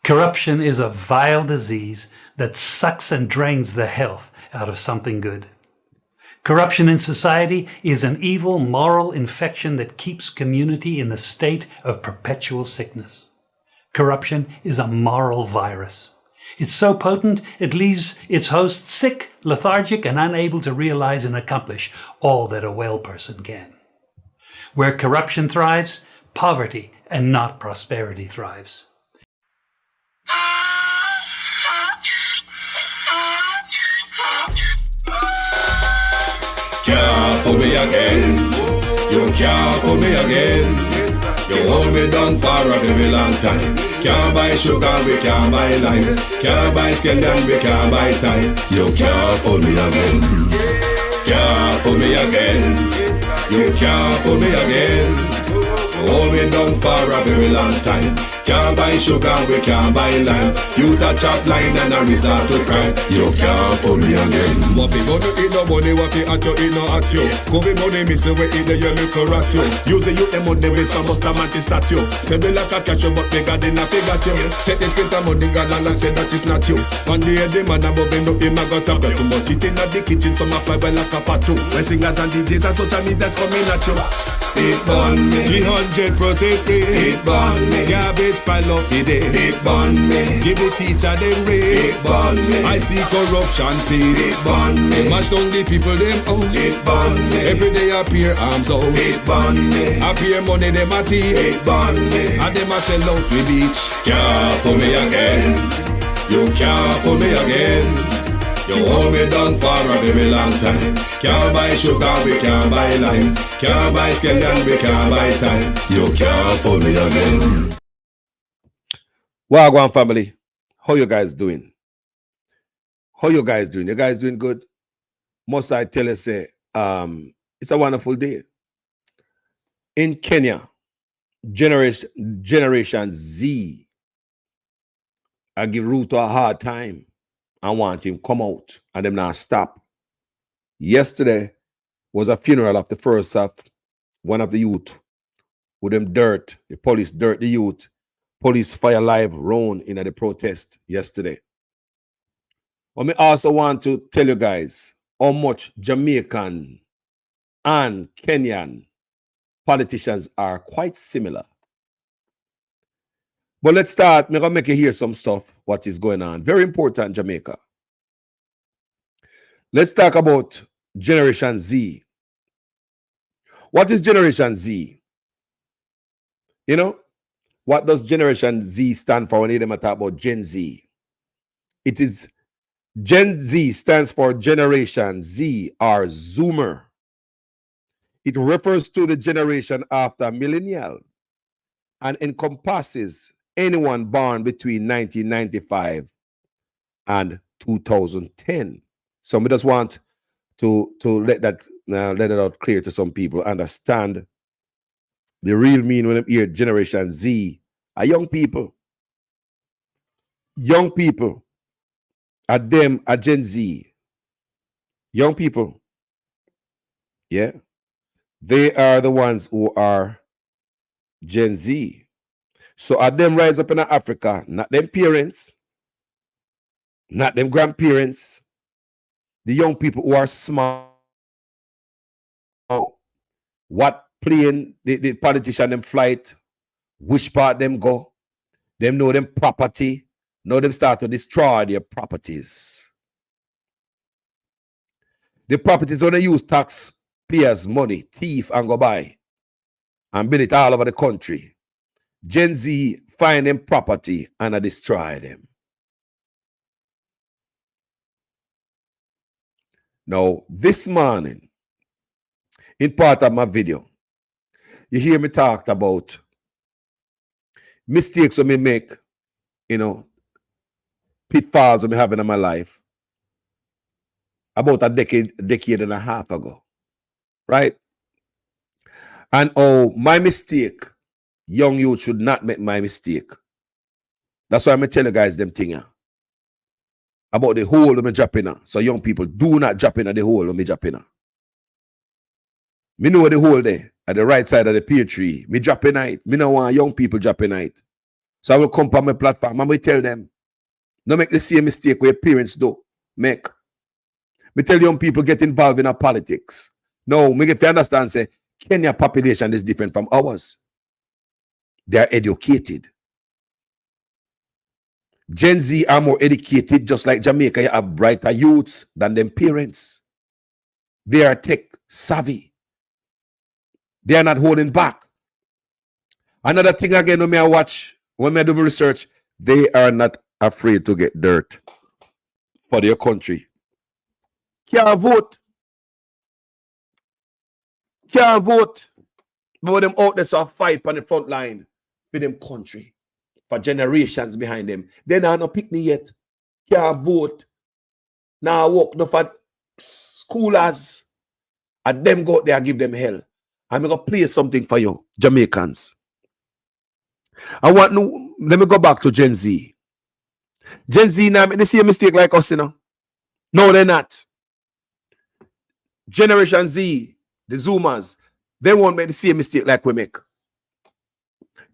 Corruption is a vile disease that sucks and drains the health out of something good. Corruption in society is an evil moral infection that keeps community in the state of perpetual sickness. Corruption is a moral virus. It's so potent it leaves its host sick, lethargic, and unable to realize and accomplish all that a well person can. Where corruption thrives, poverty and not prosperity thrives. Can't fool me again. You can't fool me again. You hold me down for a very long time. Can't buy sugar, we can't buy lime. Can't buy scandal, we can't buy time. You can't fool me again. Can't fool me again. You can't fool me again. Hold me down for a very long time. Can't buy sugar, we can't buy lime. You the chop line and a resort to crime. You can't fool me again. What people do eat no money, what you at you, eat no at you. Covid money, miss away, eat the yellow correct you. Use the youth, the money, waste my must have statue. Say me like a cashew, but me got in a figure you. Take the spit of money, God and say that is not you. One day the man above end up him, I got to too much. It in the kitchen, some of my well like a patu. When singers and DJs and social media's coming at you. It burn me 300% free. It burn me garbage pile up the day. It burn me give the teacher them raise. It burn me I see corruption please. It burn me mash down the people them house. It burn me every day appear arms out. It burn me appear money them a thief. It burn me and them a sell out with beach. Can't fool me again. You can't fool me again. You hold me down for a very long time. Can't buy sugar, we can't buy lime. Can't buy scandal, we can't buy time. You can't fool me again. Wagwan family, how you guys doing? How you guys doing? You guys doing good? Must I tell you, say, it's a wonderful day. In Kenya, Generation Z, I give Ruto a hard time. I want him come out and them not stop. Yesterday was a funeral of the first of one of the youth with them dirt. The police dirt the youth. Police fire live round in the protest yesterday. But I also want to tell you guys how much Jamaican and Kenyan politicians are quite similar. But let's start. I'm going to make you hear some stuff, what is going on. Very important, Jamaica. Let's talk about Generation Z. What is Generation Z? You know, what does Generation Z stand for when you talk about Gen Z? It is Gen Z stands for Generation Z or Zoomer. It refers to the generation after millennial and encompasses anyone born between 1995 and 2010. So we just want to let it out clear to some people, understand the real meaning when they hear Generation Z are young people. Young people are them, are Gen Z. Young people, yeah, they are the ones who are Gen Z. So are them rise up in Africa, not them parents, not them grandparents, the young people who are smart, what plane the politician them flight, which part them go, them know them property, now them start to destroy their properties. The properties when they use taxpayers' money, thief and go buy, and build it all over the country. Gen Z find them property and destroy them. Now, this morning, in part of my video, you hear me talk about mistakes that me make, you know, pitfalls that me having in my life about a decade and a half ago, right? And my mistake, young youth should not make my mistake. That's why I'm tell you guys them thing about the hole of me dropping. So young people do not drop in at the hole of me dropping. Me know the hole there at the right side of the pear tree. Me drop in it. Me no want young people drop in it. So I will come on my platform and we tell them, don't make the same mistake where your parents do. Make. We tell young people get involved in our politics. No, make it understand, say, Kenya population is different from ours. They are educated. Gen Z are more educated, just like Jamaica. You have brighter youths than them parents. They are tech savvy. They are not holding back. Another thing again, when I watch, when I do my research, they are not afraid to get dirt for their country. Can't vote. Can't vote. But them out there so fight on the front line for them country. For generations behind them. They are not pick me yet. Can't vote. Now walk no for schoolers. And them go out there and give them hell. I'm going to play something for you, Jamaicans. Let me go back to Gen Z. Gen Z now make the same mistake like us, you know. No, they're not. Generation Z, the Zoomers, they won't make the same mistake like we make.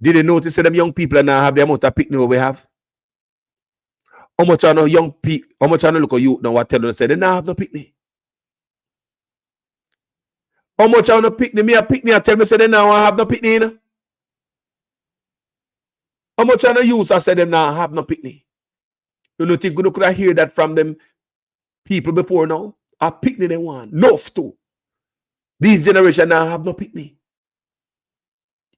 Did you notice that them young people now have the amount of picnic we have? How much I know young people, how much I know look at you now what tell them say they now have no picnic. How much I know picnic, me a picnic, I tell me say they now have no picnic, you know? How much I know use I say them now have no picnic. You know think you could have hear that from them people before now? A picnic they want. Enough to. These generation now have no picnic.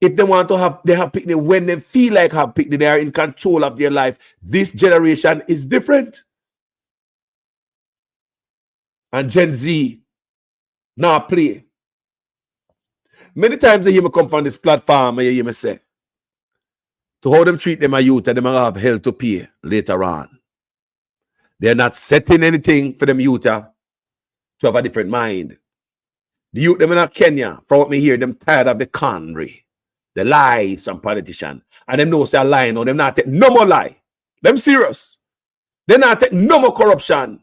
If they want to have, they have picnic when they feel like have picnic, they are in control of their life. This generation is different. And Gen Z now play. Many times I hear me come from this platform and you hear me say, to how them treat them a youth and them have hell to pay later on. They're not setting anything for them youth to have a different mind. The youth them in Kenya, from what me hear, them tired of the conry, the lies from politicians. And them know say a lie now, them not take no more lie. Them serious. They not take no more corruption.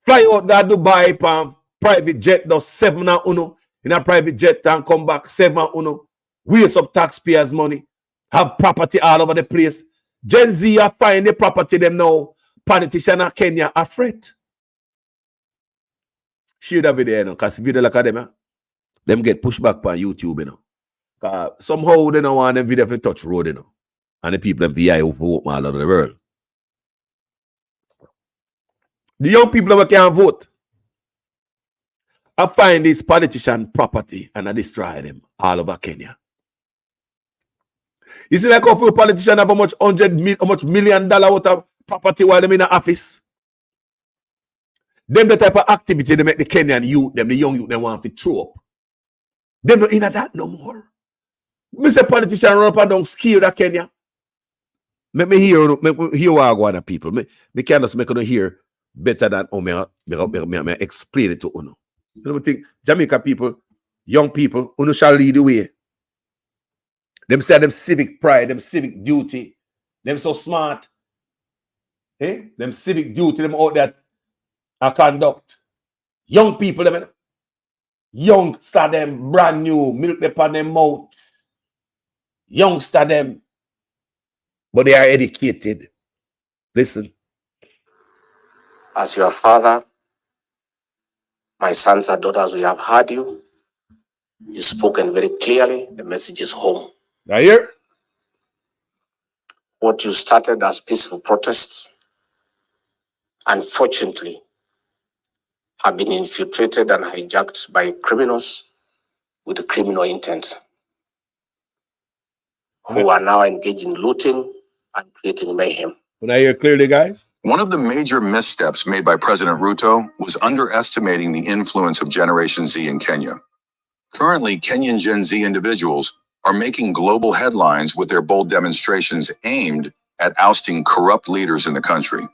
Fly out that Dubai pan private jet does 7 and uno in a private jet and come back 7 and uno. Waste of taxpayers' money. Have property all over the place. Gen Z are find the property them now. Politicians in Kenya are afraid. Share that video, you know, because video like them get pushed back by YouTube, you know. Somehow they don't want them video to touch road, you know. And the people in VI who vote all over the world. The young people that can't vote, I find this politician property and I destroy them all over Kenya. You see, like how few politicians have how much $100 million worth of property while they're in the office. Them the type of activity they make the Kenyan youth, them the young youth, they want to throw up. Them not in that no more. Mr. Politician run up and down scared of Kenya. Make me hear what I want people. Me can just make you hear better than me explain it to you. You know, I think Jamaica people, young people, you shall lead the way. Them say them civic pride, them civic duty, them so smart. Hey, them civic duty, them out there I conduct. Young people, them youngster them brand new, milk upon them mouth. Youngster them, but they are educated. Listen. As your father, my sons and daughters, we have heard you. You've spoken very clearly. The message is home. Right here. What you started as peaceful protests, unfortunately, have been infiltrated and hijacked by criminals with a criminal intent, who are now engaged in looting and creating mayhem. Can I hear clearly, guys? One of the major missteps made by President Ruto was underestimating the influence of Generation Z in Kenya. Currently, Kenyan Gen Z individuals are making global headlines with their bold demonstrations aimed at ousting corrupt leaders in the country.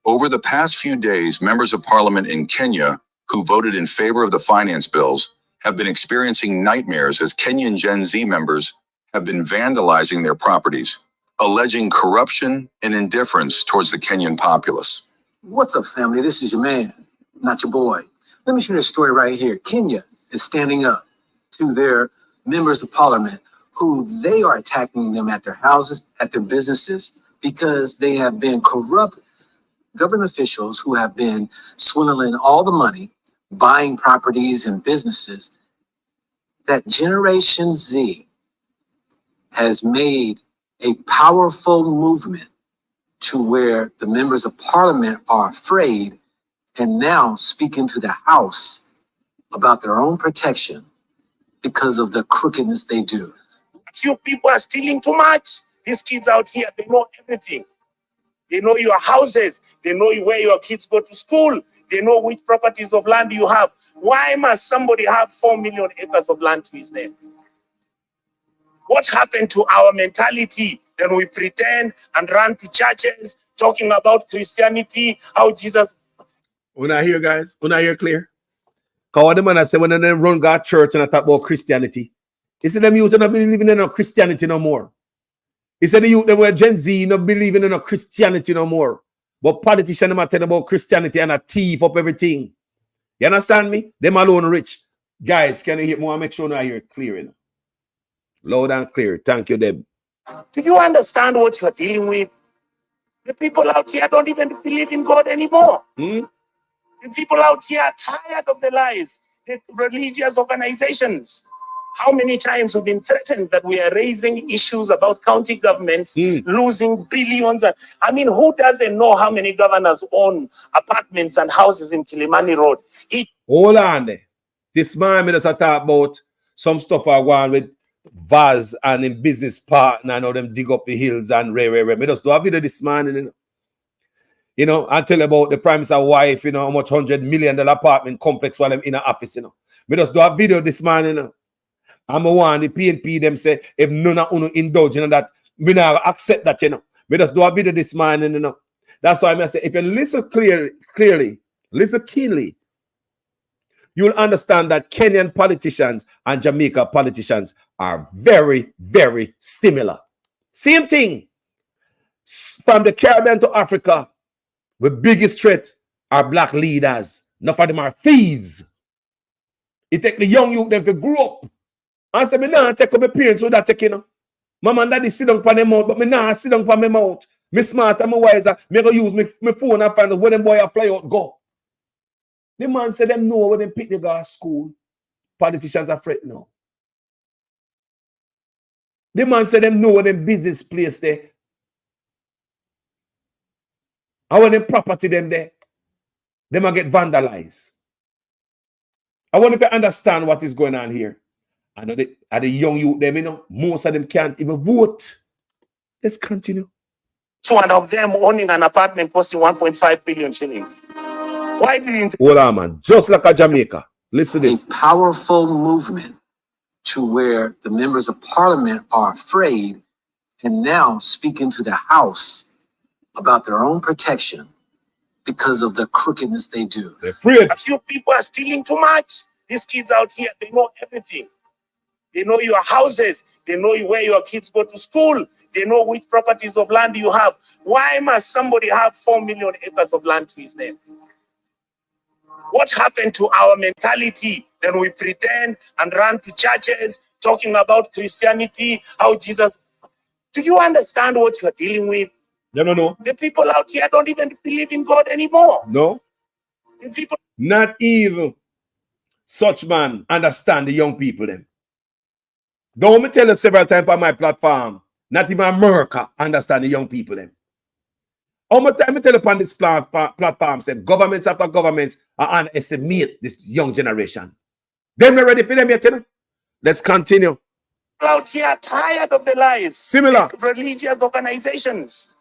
Over the past few days, members of parliament in Kenya who voted in favor of the finance bills have been experiencing nightmares as Kenyan Gen Z members have been vandalizing their properties, alleging corruption and indifference towards the Kenyan populace. What's up, family? This is your man, not your boy. Let me share this story right here. Kenya is standing up to their members of parliament who they are attacking them at their houses, at their businesses, because they have been corrupt government officials who have been swindling all the money, buying properties and businesses. That Generation Z has made a powerful movement to where the members of parliament are afraid and now speaking to the House about their own protection because of the crookedness they do. Few people are stealing too much. These kids out here, they know everything. They know your houses. They know where your kids go to school. They know which properties of land you have. Why must somebody have 4 million acres of land to his name? What happened to our mentality? Then we pretend and run to churches talking about Christianity, how Jesus. When I hear, guys, when I hear clear, because the man I say when they run God church and I talk about Christianity, he said them youth not believing in no Christianity no more. He said the youth that were Gen Z not believing in no Christianity no more. But politicians are telling about Christianity and a thief up everything. You understand me? Them alone rich. Guys, can you hear more? Make sure I hear it clear enough. Loud and clear. Thank you, Deb. Do you understand what you're dealing with? The people out here don't even believe in God anymore. The people out here are tired of the lies. The religious organizations. How many times we've been threatened that we are raising issues about county governments losing billions? I mean, who doesn't know how many governors own apartments and houses in Kilimani Road? Hold on there. This man made us talk about some stuff I want with Vaz and in business partner and how them dig up the hills and rare. Me just do a video this morning, you know, and tell about the prime minister's wife, you know, how much $100 million apartment complex while I'm in an office, you know. Me just do a video this morning, you know. I'm a one, the PNP them say, if none of you indulge in that, we not accept that, you know. We just do a video this morning, you know. That's why I say, if you listen clearly, listen keenly, you'll understand that Kenyan politicians and Jamaica politicians are very, very similar. Same thing. From the Caribbean to Africa, the biggest threat are black leaders. Enough of them are thieves. It take the young youth them to grow up. And say, me nah take up my parents with that take, you know. Mama and daddy sit down on them out, but me nah sit down on my mouth. Me smart and me wiser. Me go use my phone and find out where them boy a fly out go. The man said them know when they pick the guy at school. Politicians are afraid now. The man said them know when them business place there. And when them property them there, them a get vandalized. I want to understand what is going on here. I know the young youth them, you know, most of them can't even vote. Let's continue. One of them owning an apartment costing 1.5 billion shillings. Why didn't? Hold on, man. Just like a Jamaica. Listen to this. A powerful movement to where the members of parliament are afraid and now speaking to the House about their own protection because of the crookedness they do. They're afraid. A few people are stealing too much. These kids out here, they know everything. They know your houses. They know where your kids go to school. They know which properties of land you have. Why must somebody have 4 million acres of land to his name? What happened to our mentality? Then we pretend and run to churches talking about Christianity, how Jesus. Do you understand what you're dealing with? No. The people out here don't even believe in God anymore. No. The people. Not even such man understand the young people them. Don't me tell you several times on my platform, not even America understand the young people them. How much time I tell you upon this platform, say governments after governments are underestimate this young generation. They're not ready for them yet, you know? Let's continue. Out here tired of the lies. Similar. Religious organizations.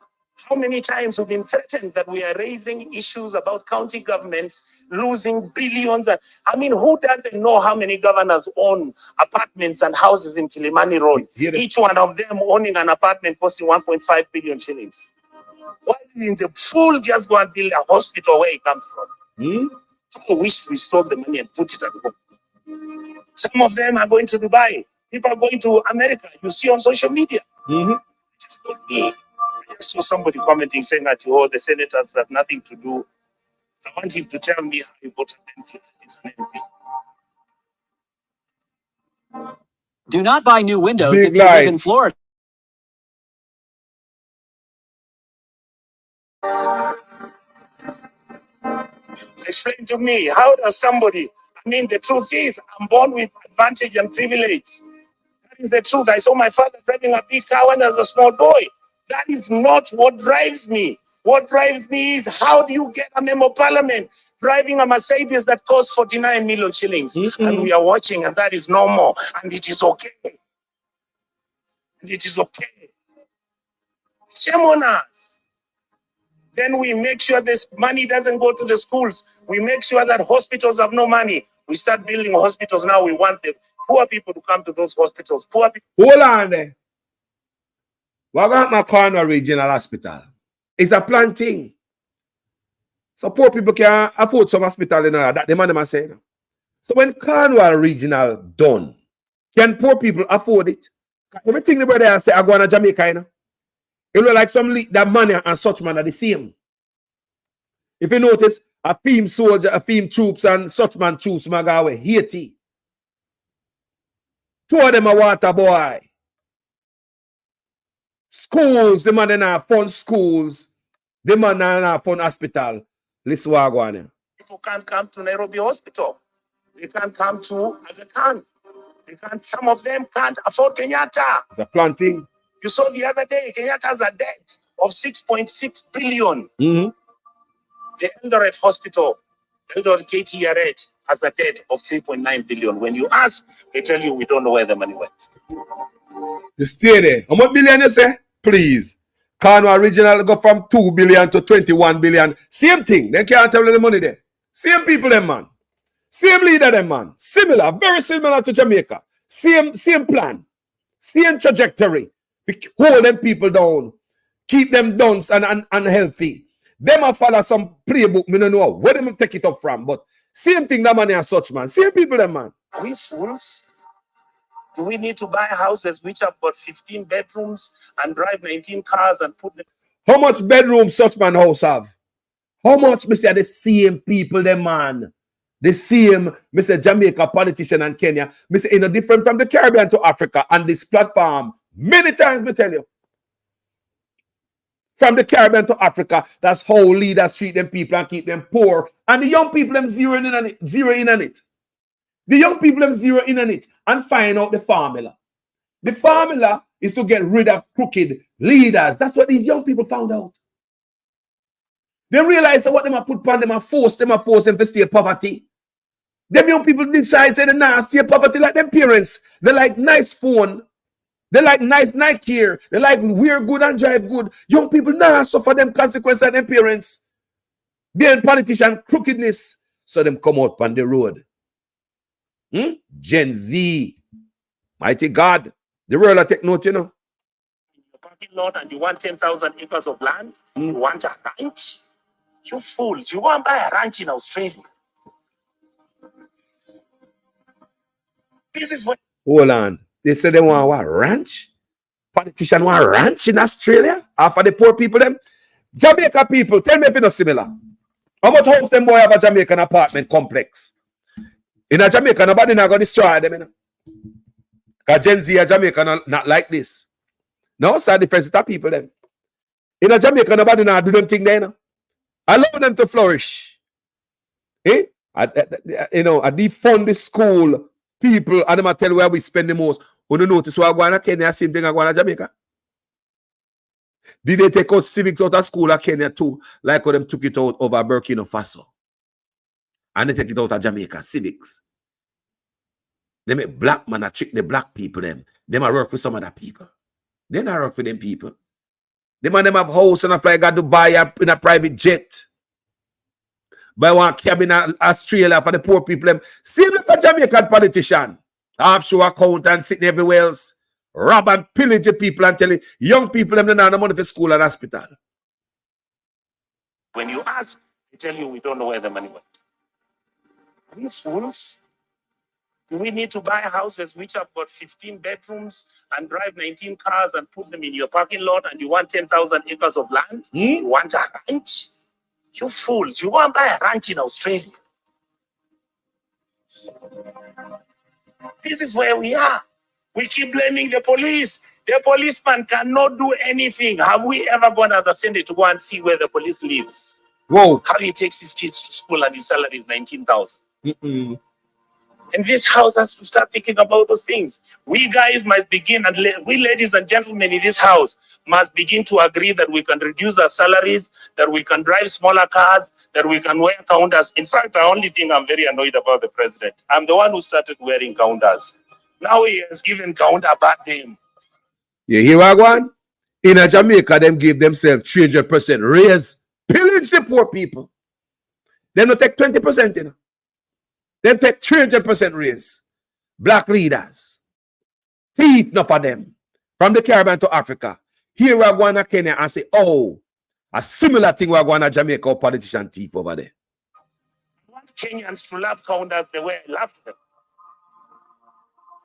How many times we've been threatened that we are raising issues about county governments losing billions? I mean, who doesn't know how many governors own apartments and houses in Kilimani Road? Each one of them owning an apartment costing 1.5 billion shillings. Why didn't the fool just go and build a hospital where it comes from? I wish we stole the money and put it at home. Some of them are going to Dubai. People are going to America. You see on social media. Just not me. I just saw somebody commenting saying that the senators have nothing to do. I want him to tell me how he voted as an MP. Do not buy new windows Big if you live in lies. Florida. Explain to me, how does somebody, I mean, the truth is, I'm born with advantage and privilege. That is the truth. I saw my father driving a big car when I was a small boy. That is not what drives me. What drives me is, how do you get a member of parliament driving a Mercedes that costs 49 million shillings? And we are watching, and that is normal, and it is okay. And it is okay. Shame on us. Then we make sure this money doesn't go to the schools. We make sure that hospitals have no money. We start building hospitals now. We want the poor people to come to those hospitals. Poor people. Hold on there. What about my Cornwall Regional Hospital? It's a planting. So poor people can afford some hospital in that the man say. So when Cornwall Regional done, can poor people afford it? Everything the brother say I go to Jamaica, you know. It look like some that money and such man are the same. If you notice, a theme soldier, a theme troops, and such man troops Magawe, Haiti. Two of them are water boy. Schools, the man in our fund schools, the man in our fund hospital. Listen what I go on here. People can't come to Nairobi Hospital. They can't come to Aga Khan. They can't, some of them can't afford Kenyatta. It's a planting. You saw the other day, Kenyatta has a debt of 6.6 billion. The Eldoret Hospital, Eldoret KTRH, has a debt of 3.9 billion. When you ask, they tell you we don't know where the money went. You stay there. How much billion you say? Please. Cornwall Regional go from 2 billion to 21 billion. Same thing. They can't tell you the money there. Same people, them man. Same leader, them man. Similar, very similar to Jamaica. Same plan. Same trajectory. Hold them people down. Keep them dunce and unhealthy. Them a follow some playbook. Me don't know where them take it up from. But same thing that money and such, man. Same people, them man. Are we fools? Do we need to buy houses which have got 15 bedrooms and drive 19 cars and put them? How much bedrooms such man house have? How much, Mr. The same people, them man. The same, Mr. Jamaica politician and Kenya. Mr. You know, different from the Caribbean to Africa and this platform. Many times, me tell you. From the Caribbean to Africa, that's how leaders treat them people and keep them poor. And the young people, them zero in on it. The young people, them zero in on it and find out the formula. The formula is to get rid of crooked leaders. That's what these young people found out. They realize that what them are put upon them are force them to stay poverty. Them young people decide that they not stay poverty like them parents. They like nice phone. They like nice night gear. They like wear good and drive good. Young people now suffer them consequences of them parents. Being politician crookedness. So them come out on the road. Gen Z. Mighty God. The world will take note, you know. The parking lot and you want 10,000 acres of land. You want a ranch. You fools. You want to buy a ranch in Australia. This is what. Hold on. They say they want what? Ranch? Politician want ranch in Australia? After the poor people them? Jamaica people, tell me if it's not similar. How much house them boy have a Jamaican apartment complex? In a Jamaica, nobody not going to destroy them, you know? Because Gen Z a Jamaica not like this. No, it's a difference with the people them. In a Jamaica, nobody not do them thing there, you know? Allow them to flourish. You know, I defund the school people and them tell where we spend the most. You don't notice why I go to Kenya, same thing I go to Jamaica. Did they take out civics out of school at Kenya too? Like how them took it out over Burkina Faso. And they take it out of Jamaica, civics. They make black man trick the black people them. They might work with some other people. They not work for them people. They might them have house and a fly got to buy in a private jet. Buy one cabin in Australia for the poor people them. See like a Jamaican politician. Offshore account and sitting everywhere else. Rob and pillage the people and tell young people them they don't have no money for school and hospital. When you ask, they tell you we don't know where the money went. Are you fools? Do we need to buy houses which have got 15 bedrooms and drive 19 cars and put them in your parking lot and you want 10,000 acres of land? You want a ranch? You fools. You want to buy a ranch in Australia. This is where we are. We keep blaming the police. The policeman cannot do anything. Have we ever gone as a Senate to go and see where the police lives? Whoa. How he takes his kids to school and his salary is 19,000. And this house has to start thinking about those things. We guys must begin, and we ladies and gentlemen in this house must begin to agree that we can reduce our salaries, that we can drive smaller cars, that we can wear counters. In fact, the only thing I'm very annoyed about the president, I'm the one who started wearing counters. Now he has given counter a bad name. You hear what one? In Jamaica, them give themselves 300% raise, pillage the poor people. Them not take 20%, you know. Them take 300% raise. Black leaders. Thief enough of them. From the Caribbean to Africa. Here we're going to Kenya and say, oh, a similar thing we're going to Jamaica or politician thief over there. I want Kenyans to love counters the way I love them.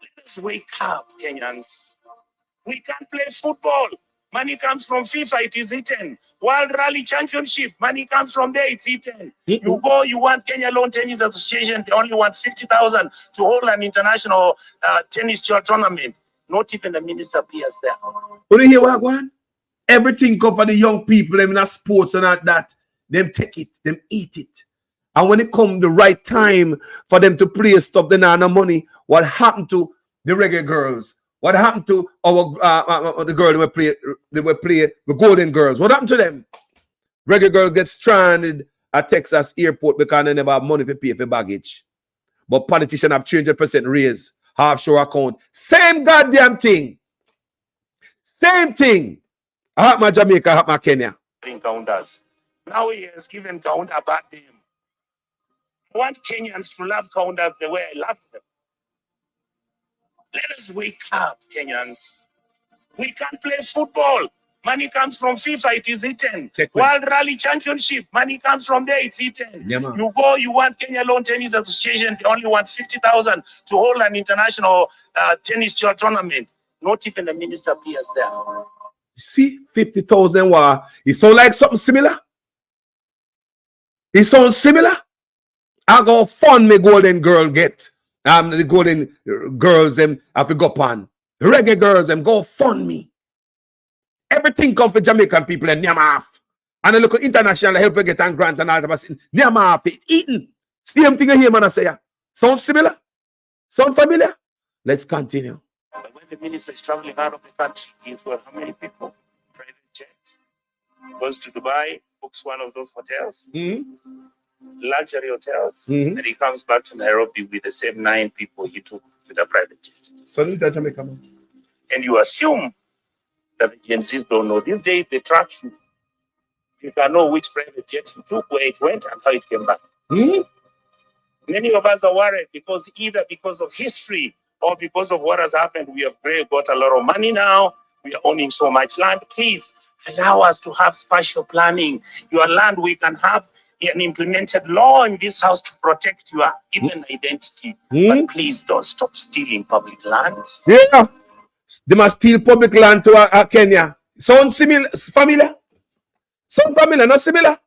Let us wake up, Kenyans. We can't play football. Money comes from FIFA, it is eaten. World Rally Championship, money comes from there, it's eaten. You go, you want Kenya Lawn Tennis Association, they only want 50,000 to hold an international tennis tournament. Not even the minister appears there. But you hear what one? Everything come for the young people, them in sports and all that. Them take it, them eat it. And when it come the right time for them to play stuff, they not no money. What happened to the reggae girls? What happened to our the girl they were play the Golden Girls? What happened to them? Reggae girl gets stranded at Texas airport because they never have money to pay for baggage. But politicians have 300% raise, offshore account. Same goddamn thing. Same thing. I have my Jamaica, I have my Kenya. Counters. Now he has given counter a bad name. I want Kenyans to love counters the way I love them. Let us wake up, Kenyans. We can't play football. Money comes from FIFA, it is eaten. World Rally Championship, money comes from there, it's eaten. Yeah, you go, you want Kenya Lawn Tennis Association, they only want 50,000 to hold an international tennis tournament. Not even the minister appears there. You see, 50,000 it sounds like something similar. It sounds similar. I go fund me Golden Girl get. The Golden Girls them have to go on. Reggae girls them go fund me. Everything come for Jamaican people and name off. And I look at international help get and grant and all that. Name off it. Eating. Same thing I hear man say. Sound similar? Sound familiar? Let's continue. When the minister is traveling out of the country, he's got how many people? Private jet. Goes to Dubai, books one of those hotels. Luxury hotels, and he comes back to Nairobi with the same 9 people he took with a private jet. So Jamaica. And you assume that the Gen Zs don't know. These days they track you. You can know which private jet you took, where it went, and how it came back. Many of us are worried because either because of history or because of what has happened, we have got a lot of money now. We are owning so much land. Please allow us to have spatial planning. Your land, we can have an implemented law in this house to protect your even identity. But please don't stop stealing public land. Yeah. They must steal public land to Kenya. Sound similar, familiar? Sound familiar, not similar?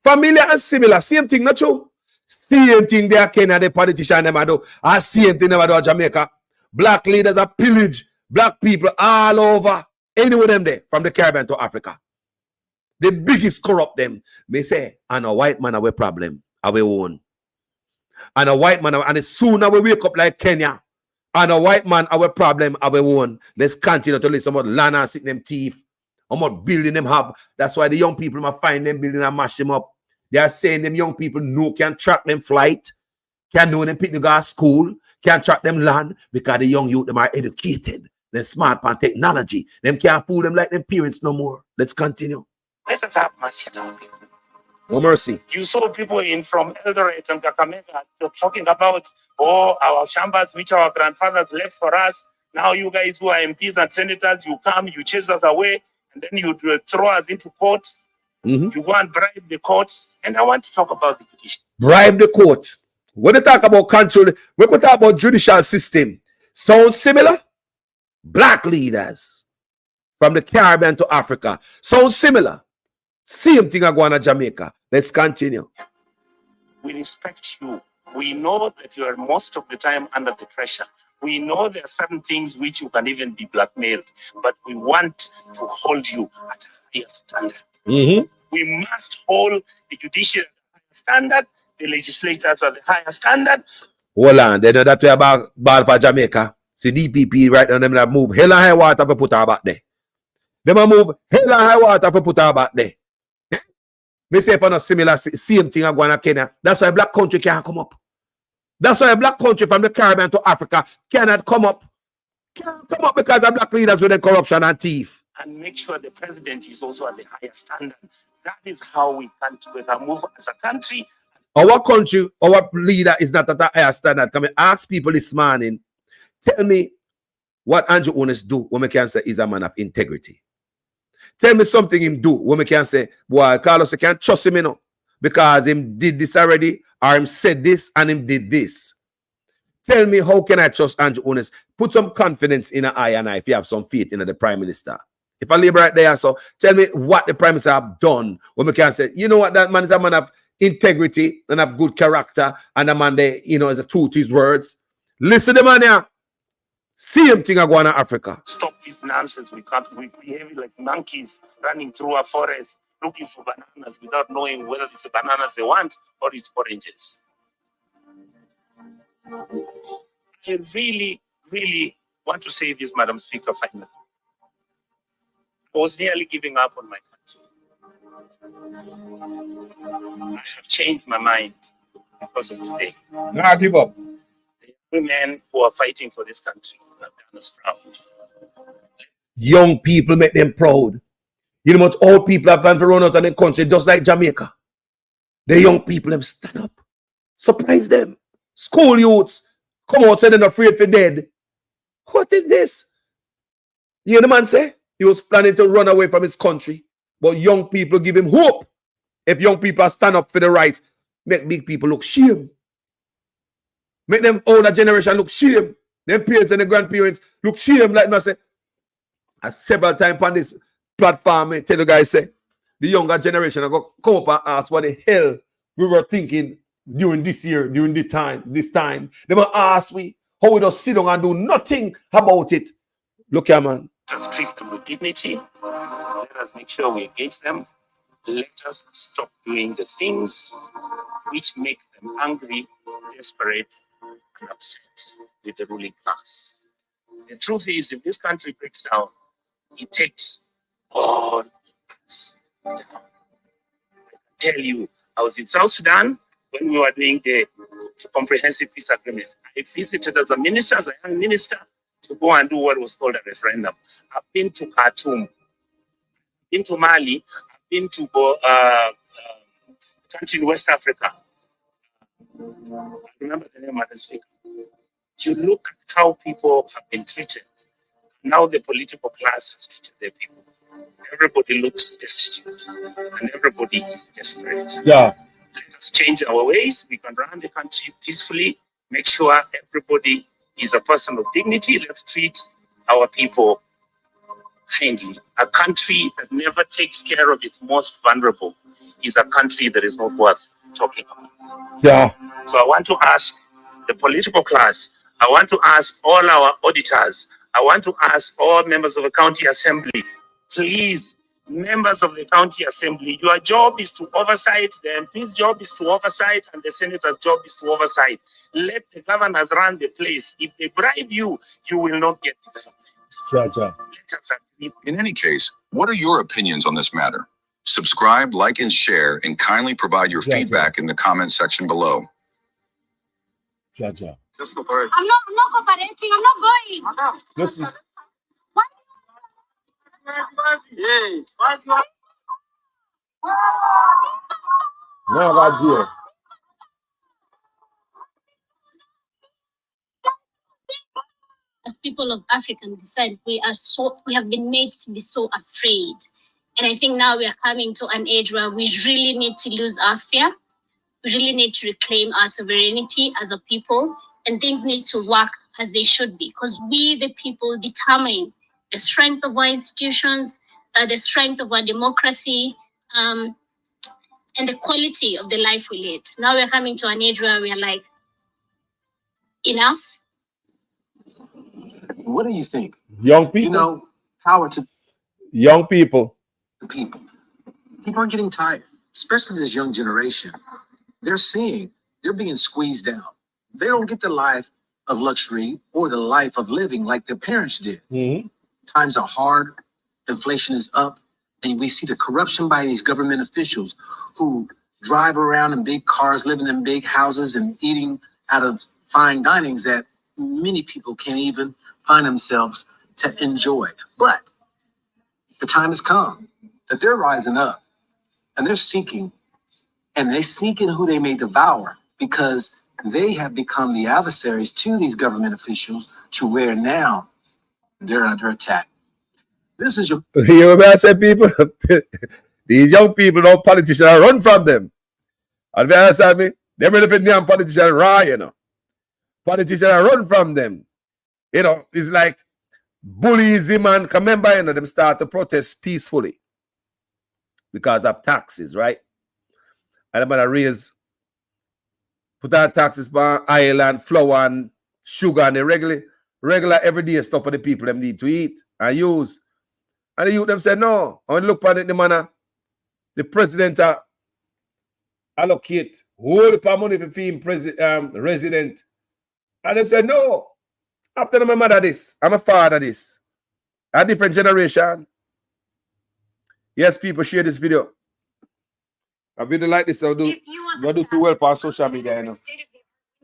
Familiar and similar. Same thing, not true? Same thing there, Kenya, the politician them do. Same thing they do Jamaica. Black leaders are pillage black people all over. Anywhere them there, from the Caribbean to Africa. The biggest corrupt them, may say, and a white man have a problem, have a own. And a white man, and as soon as we wake up like Kenya, and a white man have a problem, have a own. Let's continue to listen about land and sit them teeth, about building them hub. That's why the young people must find them building and mash them up. They are saying them young people can track them flight, can know them pick the gas school, can track them land, because the young youth them are educated, they're smart on technology. Them can't fool them like them parents no more. Let's continue. Let us have mercy on people. No mercy. You saw people from Eldoret and Kakamega talking about, our chambers which our grandfathers left for us. Now you guys who are MPs and senators, you come, you chase us away, and then you throw us into court. You go and bribe the courts. And I want to talk about the judicial. Bribe the court. When they talk about control, when we talk about judicial system, sound similar? Black leaders from the Caribbean to Africa. Sound similar? Same thing I go on to Jamaica. Let's continue. We respect you. We know that you are most of the time under the pressure. We know there are certain things which you can even be blackmailed, but we want to hold you at a higher standard. We must hold the judiciary at a higher standard, the legislators at the higher standard. Hold on, they know that we are bad for Jamaica. See DPP right now, them that move hell and high water for put her back there. Them a move hell and high water for put her back there. Me say for no similar same thing going to Kenya. That's why black country can't come up. That's why a black country from the Caribbean to Africa cannot come up. Can't come up because of black leaders with the corruption and thief. And make sure the president is also at the higher standard. That is how we can move as a country. Our country, our leader is not at a higher standard. Can we ask people this morning, tell me what Andrew Onis do when we can say he's a man of integrity. Tell me something him do when we can say, boy, Carlos, you can't trust him, you know, because him did this already, or him said this and him did this. Tell me, how can I trust Andrew Onis? Put some confidence in an eye and eye if you have some faith in the Prime Minister. If I live right there, so tell me what the Prime Minister have done when we can say, you know what, that man is a man of integrity and have good character, and a man there, you know, is a true to his words. Listen to the man here. Same thing I go on in Africa. Stop this nonsense. We behave like monkeys running through a forest looking for bananas without knowing whether it's the bananas they want or it's oranges. I really, really want to say this, Madam Speaker, finally. I was nearly giving up on my country. I have changed my mind because of today. Nah, give up. The young men who are fighting for this country have done us proud. Young people make them proud. You know much old people have gone to run out of the country just like Jamaica. The young people have stand up. Surprise them. School youths come out saying they're afraid for dead. What is this? You hear the man say? He was planning to run away from his country. But young people give him hope. If young people stand up for the rights, make big people look shame. Make them older generation look shame. Their parents and the grandparents look shame. Like I say, several times on this platform, I tell the guys, say, the younger generation are going to come up and ask what the hell we were thinking during this year, during this time. They will ask me how we just sit down and do nothing about it. Look here, man. Let us treat them with dignity. Let us make sure we engage them. Let us stop doing the things which make them angry, desperate, and upset with the ruling class. The truth is, if this country breaks down, it takes all us down. I tell you, I was in South Sudan when we were doing the comprehensive peace agreement. I visited as a minister, as a young minister, to go and do what was called a referendum. I've been to Khartoum, been to Mali, I've been to country in West Africa. I remember the name of the speaker. You look at how people have been treated. Now the political class has treated their people. Everybody looks destitute and everybody is desperate. Yeah. Let us change our ways. We can run the country peacefully, make sure everybody is a person of dignity. Let's treat our people kindly. A country that never takes care of its most vulnerable is a country that is not worth talking about. Yeah. So I want to ask the political class, I want to ask all our auditors, I want to ask all members of the county assembly, please, members of the county assembly, your job is to oversight, the MP's job is to oversight, and the senator's job is to oversight. Let the governors run the place. If they bribe you, you will not get development. Sure. In any case, what are your opinions on this matter? Subscribe, like, and share, and kindly provide your feedback in the comment section below. Sure. I'm not cooperating. I'm not going. Listen. No, God's here. As people of African descent, we have been made to be so afraid. And I think now we are coming to an age where we really need to lose our fear. We really need to reclaim our sovereignty as a people, and things need to work as they should be, because we, the people, determine the strength of our institutions, the strength of our democracy, and the quality of the life we lead. Now we're coming to an age where we are like, enough. What do you think? Young people. You know, power to young people. the people. People are getting tired, especially this young generation. They're being squeezed down. They don't get the life of luxury or the life of living like their parents did. Times are hard, inflation is up, and we see the corruption by these government officials who drive around in big cars, living in big houses, and eating out of fine dinings that many people can't even find themselves to enjoy. But the time has come that they're rising up and they're seeking who they may devour, because they have become the adversaries to these government officials, to where now they're under attack. This is your... You hear what I said, people? These young people, no politicians run from them. And you understand me? They're really damn politicians raw, you know. Politicians run from them. You know, it's like bullies him, and remember, you know, them start to protest peacefully because of taxes, right? And I'm gonna put out taxes on oil and flour and sugar and the regular everyday stuff for the people them need to eat and use. And the youth them said no. I want to look at it, the manner the president allocate whole heap of money for being resident. And they said no. After my mother this, I'm a father this. A different generation. Yes, people, share this video. A video like this, I'll do too well for social media, you know.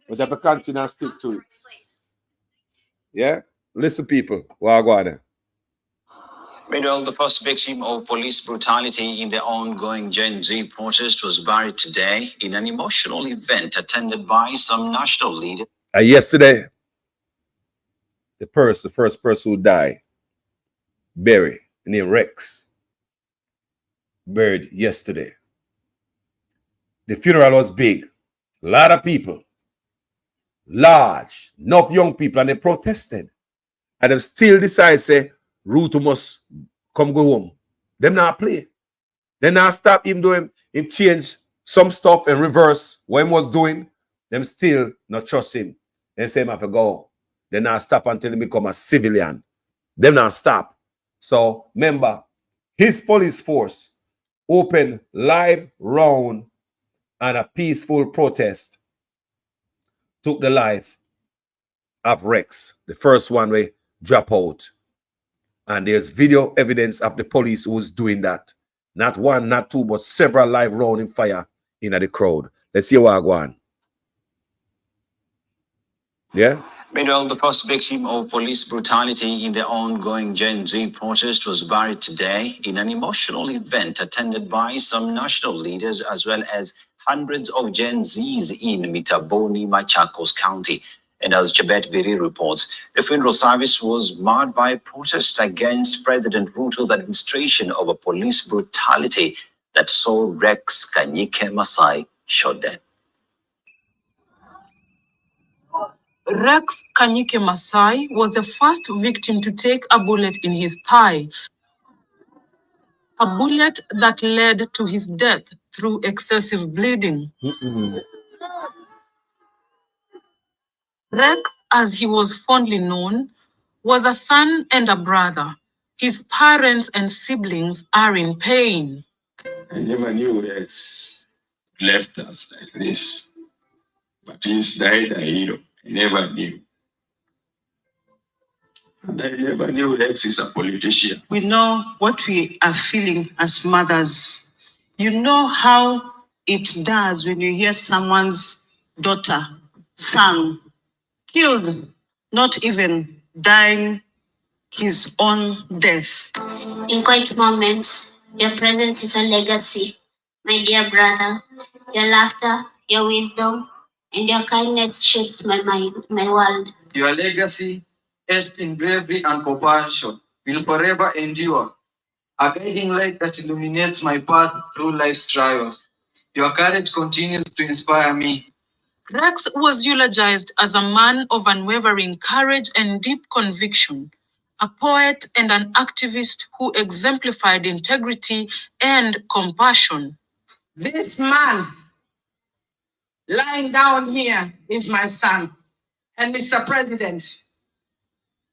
But you have to continue and stick to it. Yeah? Listen, people. What go on there? Meanwhile, the first victim of police brutality in the ongoing Gen Z protest was buried today in an emotional event attended by some national leaders. Yesterday, the first person who died, buried, named Rex, buried yesterday. The funeral was big. A lot of people. Large. Enough young people. And they protested. And they still decide, say, Ruto must come go home. Them not play. They not stop him doing, him change some stuff and reverse what he was doing. Them still not trust him. They say him have to go. They not stop until he become a civilian. Them not stop. So remember, his police force opened live round and a peaceful protest took the life of Rex, the first one we drop out. And there's video evidence of the police who was doing that. Not one, not two, but several live round in fire in the crowd. Let's see what I go on. Yeah? Meanwhile, the first victim of police brutality in the ongoing Gen Z protest was buried today in an emotional event attended by some national leaders as well as hundreds of Gen Zs in Mitaboni, Machakos County. And as Chebet Biri reports, the funeral service was marred by protests against President Ruto's administration over police brutality that saw Rex Kanyike Masai shot dead. Rex Kanyike Masai was the first victim to take a bullet in his thigh, a bullet that led to his death through excessive bleeding. Rex, as he was fondly known, was a son and a brother. His parents and siblings are in pain. I never knew Rex left us like this, but he's died a hero. I never knew. And I never knew Rex is a politician. We know what we are feeling as mothers. You know how it does when you hear someone's daughter, son, killed, not even dying his own death. In quiet moments, your presence is a legacy. My dear brother, your laughter, your wisdom, and your kindness shapes my mind, my world. Your legacy, etched in bravery and compassion, will forever endure, a guiding light that illuminates my path through life's trials. Your courage continues to inspire me. Rex was eulogized as a man of unwavering courage and deep conviction, a poet and an activist who exemplified integrity and compassion. This man lying down here is my son. And Mr. President,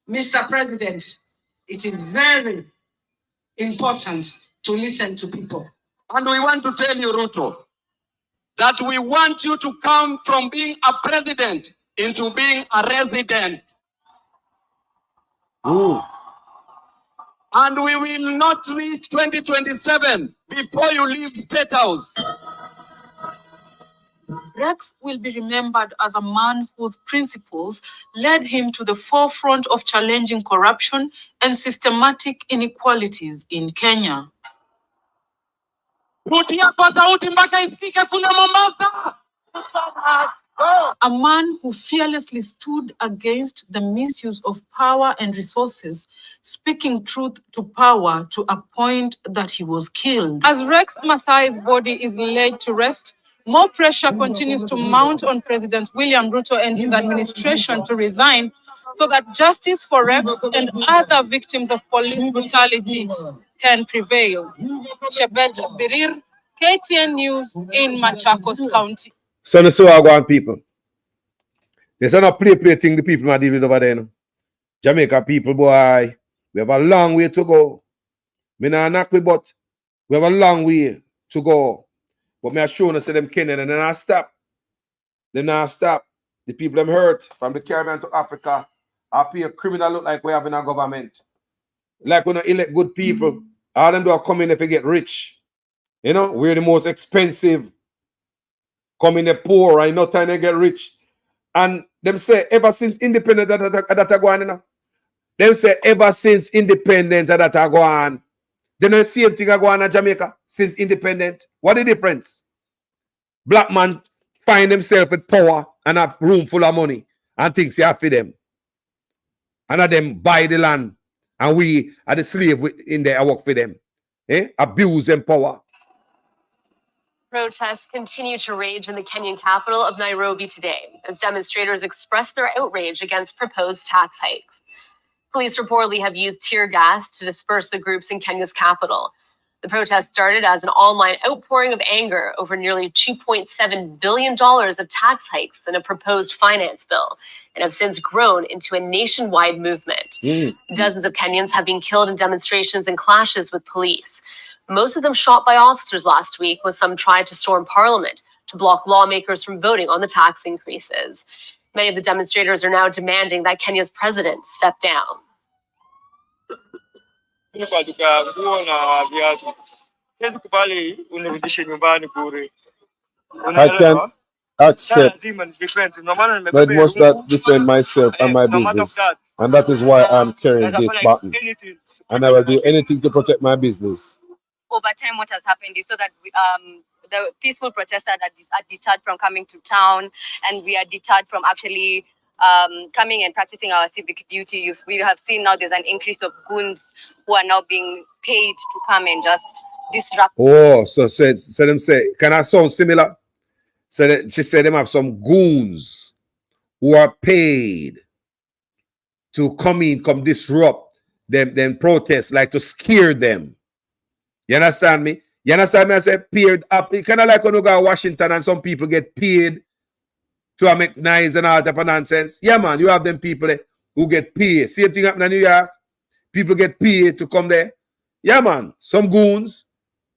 Mr. President, it is very important to listen to people. And we want to tell you, Ruto, that we want you to come from being a president into being a resident. Ooh. And we will not reach 2027 before you leave State House. Rex will be remembered as a man whose principles led him to the forefront of challenging corruption and systematic inequalities in Kenya. A man who fearlessly stood against the misuse of power and resources, speaking truth to power to a point that he was killed. As Rex Masai's body is laid to rest, more pressure continues to mount on President William Ruto and his administration to resign so that justice for Rex and other victims of police brutality can prevail. Chebet Birir, KTN News in Machakos County. So so I go on people. There's not play thing the people might deal with over there. No? Jamaica people, boy, we have a long way to go. Me not knock with, but we have a long way to go. But me are showing us them Kenyan and then I stop. Then I stop. The people them hurt from the Caribbean to Africa. I pay a criminal look like we have in our government. Like we don't elect good people. All them do are come in if they get rich. You know, we're the most expensive. Come in the poor, right? No time they get rich. And them say ever since independent that are going on. Them say ever since independent that are going on. They know the same thing are going on in Jamaica since independent. What the difference? Black man find himself with power and have room full of money and things you have for them. And them buy the land and we are the slave in there work for them. Abuse them power. Protests continue to rage in the Kenyan capital of Nairobi today as demonstrators express their outrage against proposed tax hikes. Police reportedly have used tear gas to disperse the groups in Kenya's capital. The protest started as an online outpouring of anger over nearly $2.7 billion of tax hikes in a proposed finance bill and have since grown into a nationwide movement. Dozens of Kenyans have been killed in demonstrations and clashes with police. Most of them shot by officers last week, with some tried to storm parliament to block lawmakers from voting on the tax increases. Many of the demonstrators are now demanding that Kenya's president step down. I can accept, but must not defend myself and my business. And that is why I'm carrying this button. And I will do anything to protect my business. Over time, what has happened is so that the peaceful protesters are deterred from coming to town, and we are deterred from actually coming and practicing our civic duty. We have seen now there's an increase of goons who are now being paid to come and just disrupt. Oh, so them say, can I sound similar? So that she said them have some goons who are paid to come disrupt them protest, like to scare them. You understand me? You understand me? I said paid up. It's kind of like when you go to Washington and some people get paid to make noise and all type of nonsense. Yeah, man, you have them people who get paid. Same thing happen in New York. People get paid to come there. Yeah, man. Some goons.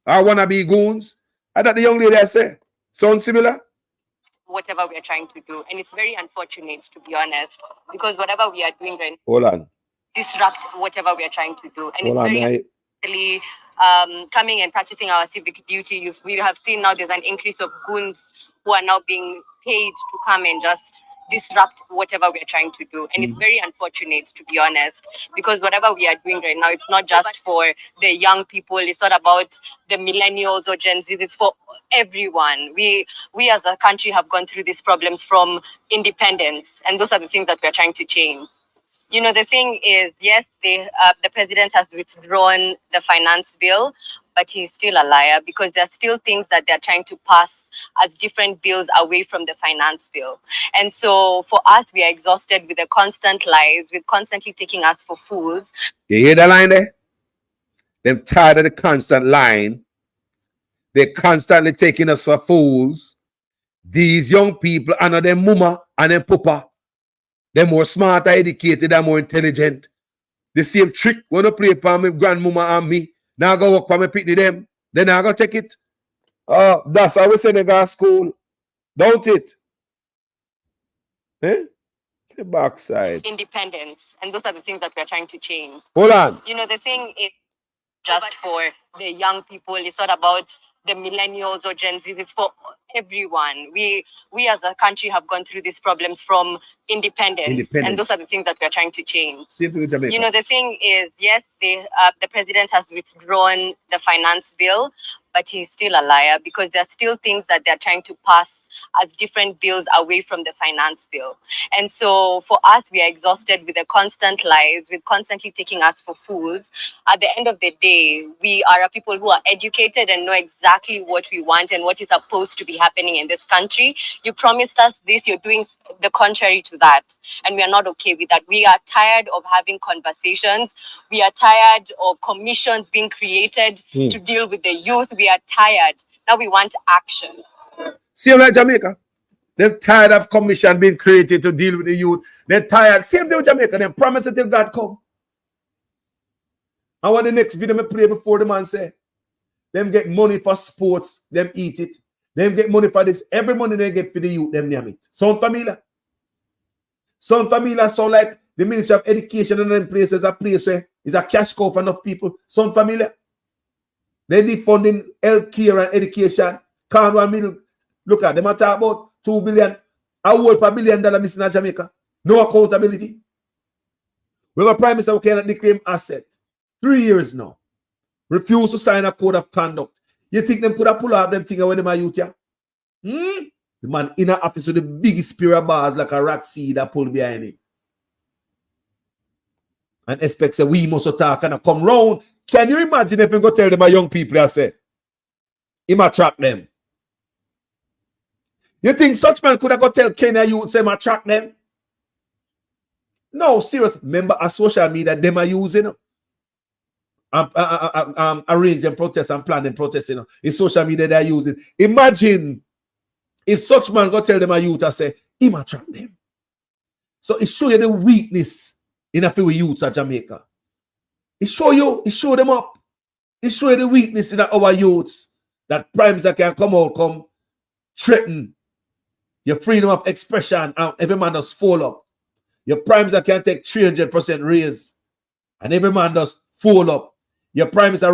I wanna be goons. I thought the young lady I say. Sound similar? Whatever we are trying to do. And it's very unfortunate, to be honest, because whatever we are doing right now, hold on, disrupt whatever we are trying to do. And hold it's on, very coming and practicing our civic duty. We have seen now there's an increase of goons who are now being paid to come and just disrupt whatever we are trying to do. And it's very unfortunate, to be honest, because whatever we are doing right now, it's not just for the young people. It's not about the millennials or Gen Zs. It's for everyone. We as a country have gone through these problems from independence. And those are the things that we're trying to change. You know, the thing is, yes, the president has withdrawn the finance bill, but he's still a liar because there are still things that they're trying to pass as different bills away from the finance bill. And so for us, we are exhausted with the constant lies, with constantly taking us for fools. You hear that line there? Them tired of the constant lying. They're constantly taking us for fools. These young people, and them mama and them papa, They're more smarter, educated, and more intelligent. The same trick when I play for my grandmama and me. Now I go work for my pitney them. Then I go take it. That's how we say they go to school. Don't it? Eh? The backside. Independence. And those are the things that we're trying to change. Hold on. You know, the thing is just for the young people. It's not about the millennials or Gen Z. It's for everyone. We as a country have gone through these problems from independence. And those are the things that we're trying to change. Same thing with Jamaica. You know, the thing is, yes, the president has withdrawn the finance bill, but he's still a liar because there are still things that they're trying to pass as different bills away from the finance bill. And so for us, we are exhausted with the constant lies, with constantly taking us for fools. At the end of the day, we are a people who are educated and know exactly what we want and what is supposed to be happening in this country. You promised us this, you're doing the contrary to that. And we are not okay with that. We are tired of having conversations. We are tired of commissions being created to deal with the youth. We are tired. Now we want action. Same like Jamaica. They're tired of commission being created to deal with the youth. They're tired. Same thing with Jamaica. They promise until God come. And what the next video I play before the man say, them get money for sports, them eat it. Them get money for this. Every money they get for the youth, them name it. Sound familiar? Sound familiar? Sound like the Ministry of Education and them places a place where is a cash cow for enough people. Sound familiar? They defunding healthcare and education. Cornwall Middle. Look at them. I talk about 2 billion. A whole $1 billion missing in Jamaica. No accountability. We have a prime minister who cannot declare asset. 3 years now. Refuse to sign a code of conduct. You think them could have pulled out them things when them are youth here? The man in an office with the biggest spear bars like a rat seed that pulled behind him. And expects that we must talk and come round. Can you imagine if we go tell them a young people I say, him attract them? You think such man could have go tell Kenya youth say him attract them? No, serious. Remember a social media them are using arranging protests and planning protests, you know. It's social media they're using. Imagine if such man go tell them a youth and say, him attract them. So it show you the weakness in a few youths at Jamaica. It show them up. It show you the weakness in our youths that primes that can come threaten your freedom of expression and every man does fall up. Your primes that can take 300% raise and every man does fall up. Your prime minister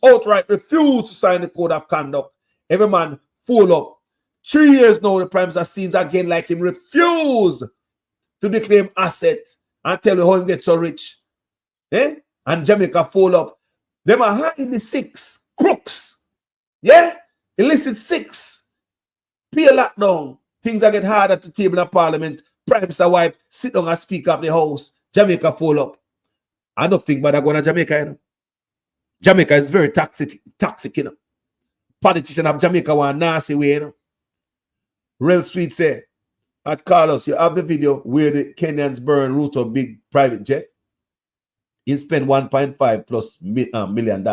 outright refuse to sign the code of conduct. Every man fall up. 3 years now, the prime minister seems again like him refuse to declare asset and tell you how he gets so rich. And Jamaica fall up. Them are hiding the 6 crooks. Yeah? Illicit 6. Pay lockdown. Things that get harder to table in parliament. Prime minister wife sit down and speak up the house. Jamaica fall up. I don't think about going to Jamaica, you know. Jamaica is very toxic, you know. Politicians of Jamaica want nasty way, you know. Real sweet say, at Carlos, you have the video where the Kenyans burn Ruto big private jet. He spent $1.5+ million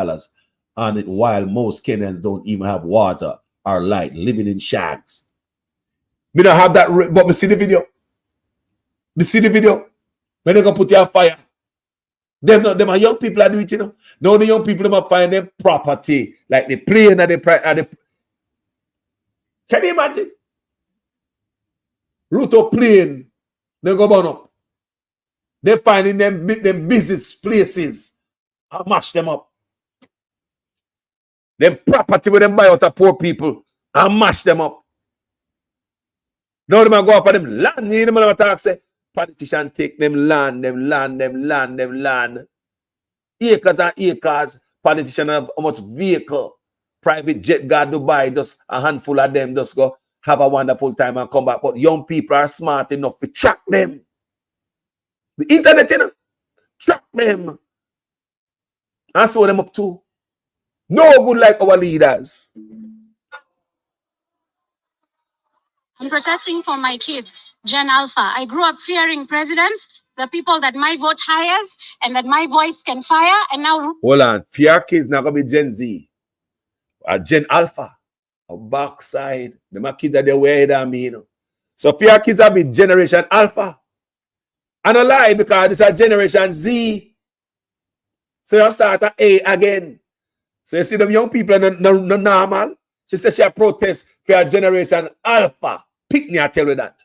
on it while most Kenyans don't even have water or light, living in shacks. Me don't have that, but me see the video. Me see the video. When they go put you on fire. Them are young people that do it, you know. Now the young people them are find their property, like the plane and the Can you imagine? Ruto plane, they go burn up. They find in them business places and mash them up. Them property where them buy out of poor people and mash them up. Now them go up for them land. You know what I say? Politicians take them land. Acres and acres. Politicians have how much vehicle. Private jet guard Dubai, just a handful of them just go have a wonderful time and come back. But young people are smart enough to track them. The internet, you know, track them. And sew them up too. No good like our leaders. I'm protesting for my kids, Gen Alpha. I grew up fearing presidents, the people that my vote hires and that my voice can fire. And now... Hold on. Fear kids not going to be Gen Z. Or Gen Alpha. Or backside. Them kids are the way than me, you know. So fear kids will be Generation Alpha. And a lie because this is Generation Z. So you start at A again. So you see them young people are no normal. She says she protest for a Generation Alpha. Pick me, I tell you that.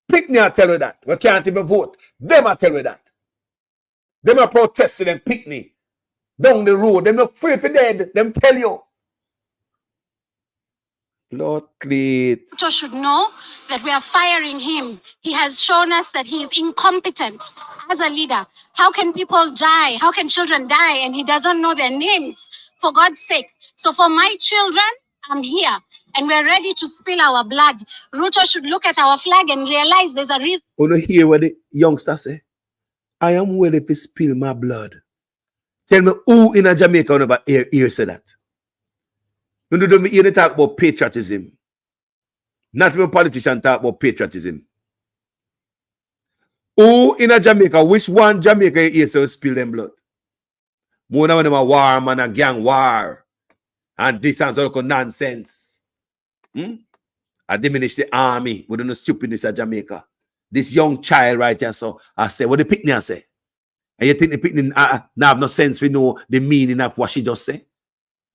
Pick me, I tell you that. We can't even vote. Them, I tell you that. Them are protesting and pick me. Down the road. Them not afraid for dead. Them tell you. Lord Cleet. Ruto should know that we are firing him. He has shown us that he is incompetent as a leader. How can people die? How can children die? And he doesn't know their names, for God's sake. So for my children, I'm here. And we're ready to spill our blood. Ruto should look at our flag and realize there's a reason. You know, hear what the youngster say? I am willing to spill my blood. Tell me who in a Jamaica never hear say that? You don't hear talk about patriotism. Not even politician talk about patriotism. Who in a Jamaica, which one Jamaica hear say spill them blood? One of them a war, man, a gang war. And this sounds like nonsense. I diminish the army with the stupidness of Jamaica. This young child right here, so I say, what the picnic I say? And you think the picnic now have no sense we know the meaning of what she just say?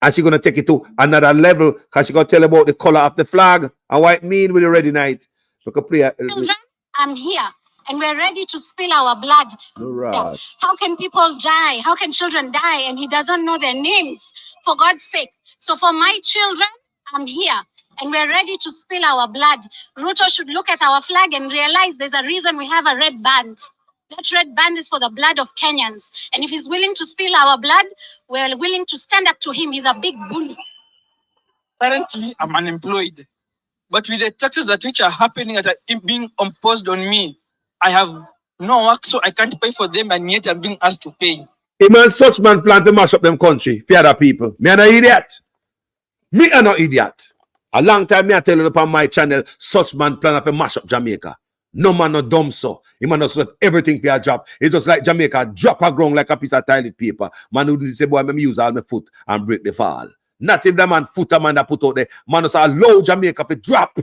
And she gonna take it to another level because she gonna tell about the color of the flag and what it mean with the ready night. We can play Children, I'm here. And we're ready to spill our blood. Right. How can people die? How can children die? And he doesn't know their names, for God's sake. So for my children, I'm here. And we're ready to spill our blood. Ruto should look at our flag and realize there's a reason we have a red band. That red band is for the blood of Kenyans. And if he's willing to spill our blood, we're willing to stand up to him. He's a big bully. Currently, I'm unemployed. But with the taxes that which are happening that are being imposed on me, I have no work, so I can't pay for them, and yet I'm being asked to pay. A man, such man plan to mash up them country for other people. Me an idiot. Me an idiot. A long time me I tell you upon my channel, such man plan to mash up Jamaica. No man no dumb so. He man just left everything for a job. It's just like Jamaica drop a ground like a piece of toilet paper. Man who say, boy, me use all my foot and break the fall. Not if the man foot a man that put out there. Man just allow Jamaica to drop.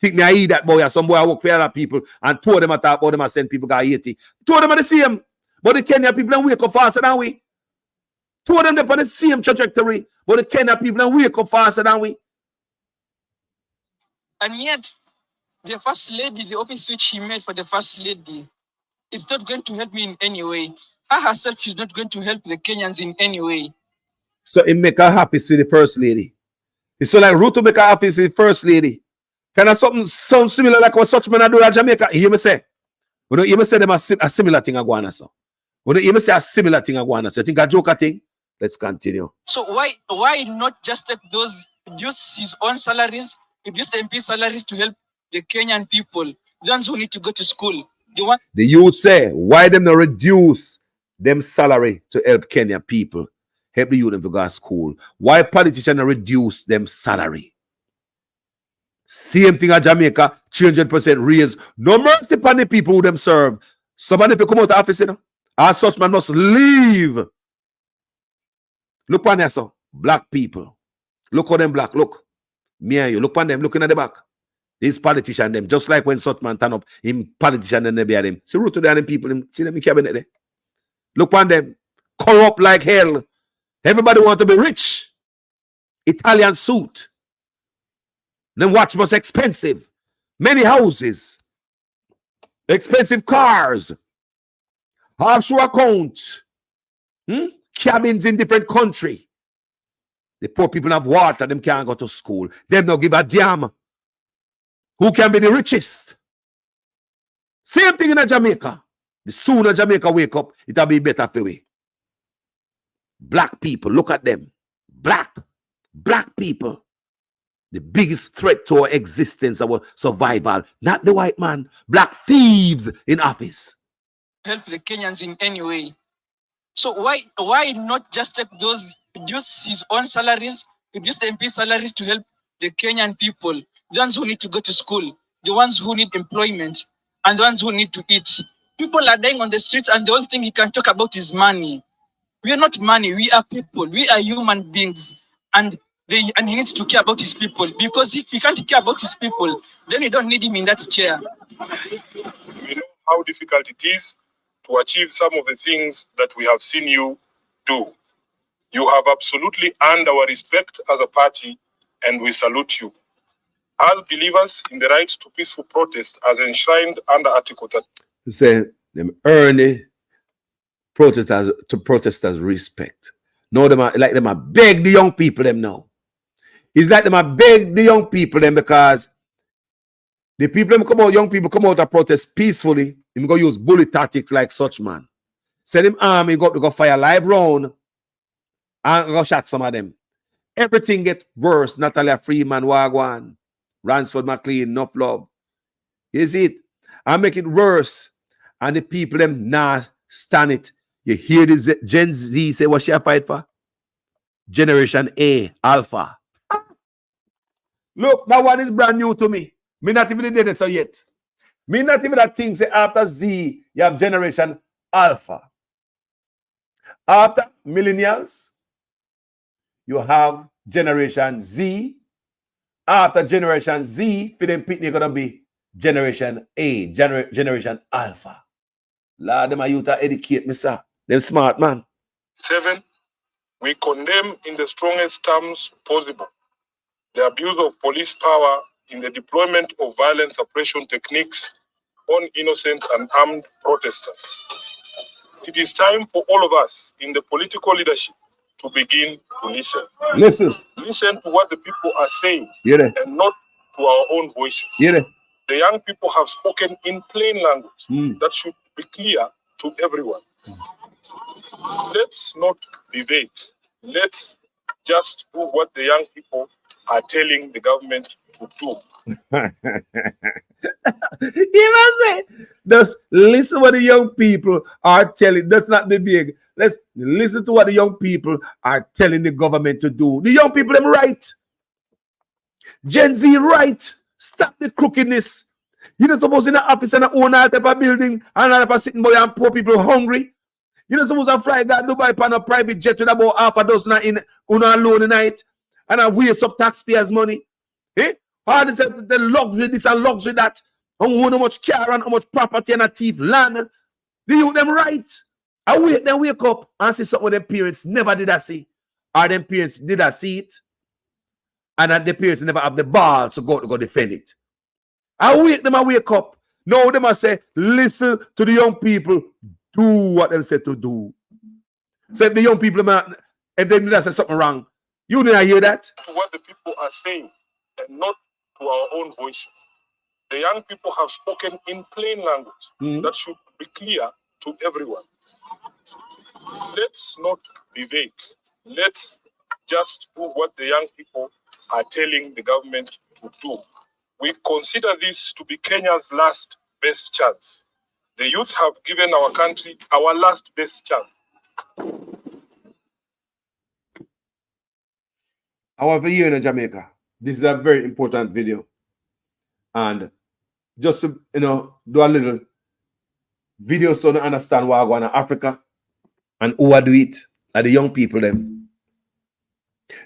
Think me I eat that boy, some boy I work for other people and two of them attack about them and send people got 80. Two of them are the same. But the Kenya people don't wake up faster than we. Two of them they're on the same trajectory. But the Kenya people don't wake up faster than we. And yet, the first lady, the office which he made for the first lady, is not going to help me in any way. Her herself is not going to help the Kenyans in any way. So it make her happy to the first lady. It's so like Ruto make her happy to the first lady. Kind of something sound similar like what such men do at Jamaica. You hear me say? We don't hear me say them a similar thing aguana so. We don't hear me say a similar thing aguana so. You think a joker thing? Let's continue. So why not just take those, reduce his own salaries, reduce the MP salaries to help the Kenyan people, the ones who need to go to school. The youth say, why them not reduce them salary to help Kenya people? Help the youth to go to school. Why politicians not reduce them salary? Same thing at Jamaica, 300% raise. No mercy upon the people who them serve. Somebody if you come out of office, you know, our such man must leave. Look on there, so black people. Look on them black. Look. Me and you. Look on them. Looking at the back. These politicians, them. Just like when such man turn up, him politician and they be at him. See root to them people. See them in cabinet there. Look on them. Corrupt like hell. Everybody want to be rich. Italian suit. Then watch was expensive. Many houses. Expensive cars. Offshore accounts. Cabins in different country. The poor people have water. Them can't go to school. Them don't give a damn. Who can be the richest? Same thing in Jamaica. The sooner Jamaica wake up, it'll be better for we. Black people, look at them. Black people. The biggest threat to our existence, our survival, not the white man. Black thieves in office. Help the Kenyans in any way. So why not just take those, reduce his own salaries, reduce the MP salaries to help the Kenyan people, the ones who need to go to school, the ones who need employment, and the ones who need to eat. People are dying on the streets and the only thing he can talk about is money. We are not money, we are people, we are human beings. And and he needs to care about his people. Because if he can't care about his people, then we don't need him in that chair. We know how difficult it is to achieve some of the things that we have seen you do. You have absolutely earned our respect as a party, and we salute you. As believers in the right to peaceful protest as enshrined under Article 30. Say them earn the protesters respect. No, them are like them are beg the young people them now. It's like them are beg the young people them because the people them come out, young people come out and protest peacefully. Him go use bully tactics like such man. Send him army got to go fire live round and go shot some of them. Everything get worse. Natalia Freeman, Wagwan, Ransford McLean, enough love. Is it? I make it worse. And the people them nah stand it. You hear this Gen Z say what she a fight for? Generation A, Alpha. Look, that one is brand new to me. Me not even did it so yet. Me not even that thing say after Z, you have Generation Alpha. After millennials, you have Generation Z. After Generation Z, for them people, you're going to be Generation A, Generation Alpha. Lord, them youth educate me, sir. Them smart, man. 7, we condemn in the strongest terms possible the abuse of police power in the deployment of violent suppression techniques on innocent and armed protesters. It is time for all of us in the political leadership to begin to listen. Listen. Listen to what the people are saying and not to our own voices. The young people have spoken in plain language that should be clear to everyone. Let's not be vague. Let's just do what the young people are telling the government to do. You must say, just listen what the young people are telling. That's not the vague. Let's listen to what the young people are telling the government to do. The young people, them right. Gen Z right. Stop the crookedness. You don't suppose in the office and own a type of building and a type of sitting boy and poor people hungry. You don't suppose to fly God Dubai on a private jet with about half a dozen in alone night and I waste up taxpayers' money. Eh? All this the luxury, this and luxury that. And how much car and how much property and a thief land. The youth them right. I wait, then wake up and see something their parents never did I see. Or them parents did I see it. And that the parents never have the balls to go defend it. I wait them, I wake up. Now them I say, listen to the young people. Do what them say to do. So if the young people, if they say something wrong, you didn't hear that? To what the people are saying and not to our own voices. The young people have spoken in plain language that should be clear to everyone. Let's not be vague. Let's just do what the young people are telling the government to do. We consider this to be Kenya's last best chance. The youth have given our country our last best chance. However, here in Jamaica, this is a very important video. And just to, do a little video so to understand what I go on in Africa and who I do it are the young people them.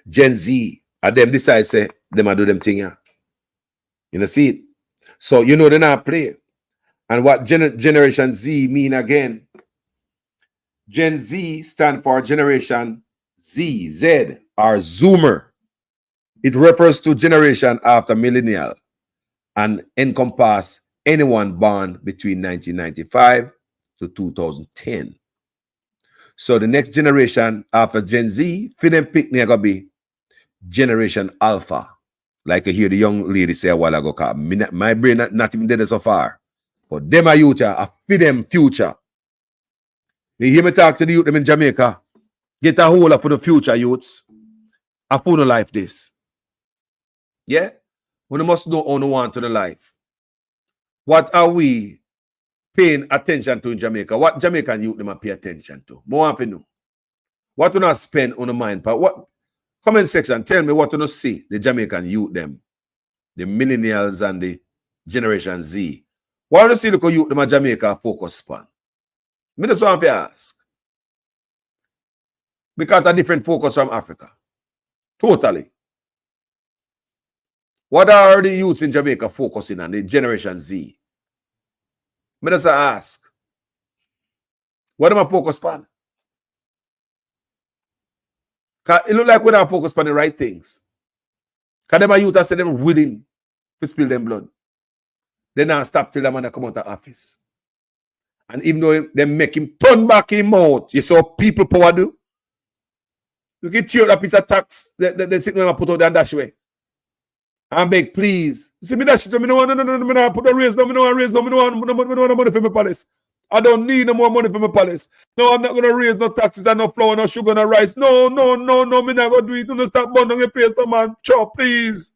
Gen Z, and them decide say them I do them thing here. You know, see it. So they not play. And what Generation Z mean again? Gen Z stand for Generation Z or Zoomer. It refers to generation after millennial and encompass anyone born between 1995 to 2010. So the next generation after Gen Z, for them pick me gonna be Generation Alpha. Like you hear the young lady say a while ago, my brain not even dead so far. But them are youth, I feed them future. You hear me talk to the youth them in Jamaica. Get a hold of the future youths. I put no life this. Yeah? We must know how to want to the life. What are we paying attention to in Jamaica? What Jamaican youth them pay attention to? More want to know. What do not spend on the mind? But what comment section, tell me what do not see the Jamaican youth them, the millennials and the Generation Z. What do you see the youth them at Jamaica focus on? Me just want to ask. Because a different focus from Africa. Totally. What are the youths in Jamaica focusing on, the Generation Z? Me just ask. What am I focused on? It look like we're not focused on the right things. Because them youth are saying them willing to spill them blood. They not stop till the man come out of office. And even though they make him turn back him out, you saw people power do. You can tear that piece of tax they sit and put out there and dash away. And beg, please. See me dash it. Me no put a raise. No, me no raise. No, me no want money for my palace. I don't need no more money for my palace. No, I'm not gonna raise no taxes and no flour, no sugar, no rice. No, me not gonna do it. Do not stop burning the place, no man. Chop, please.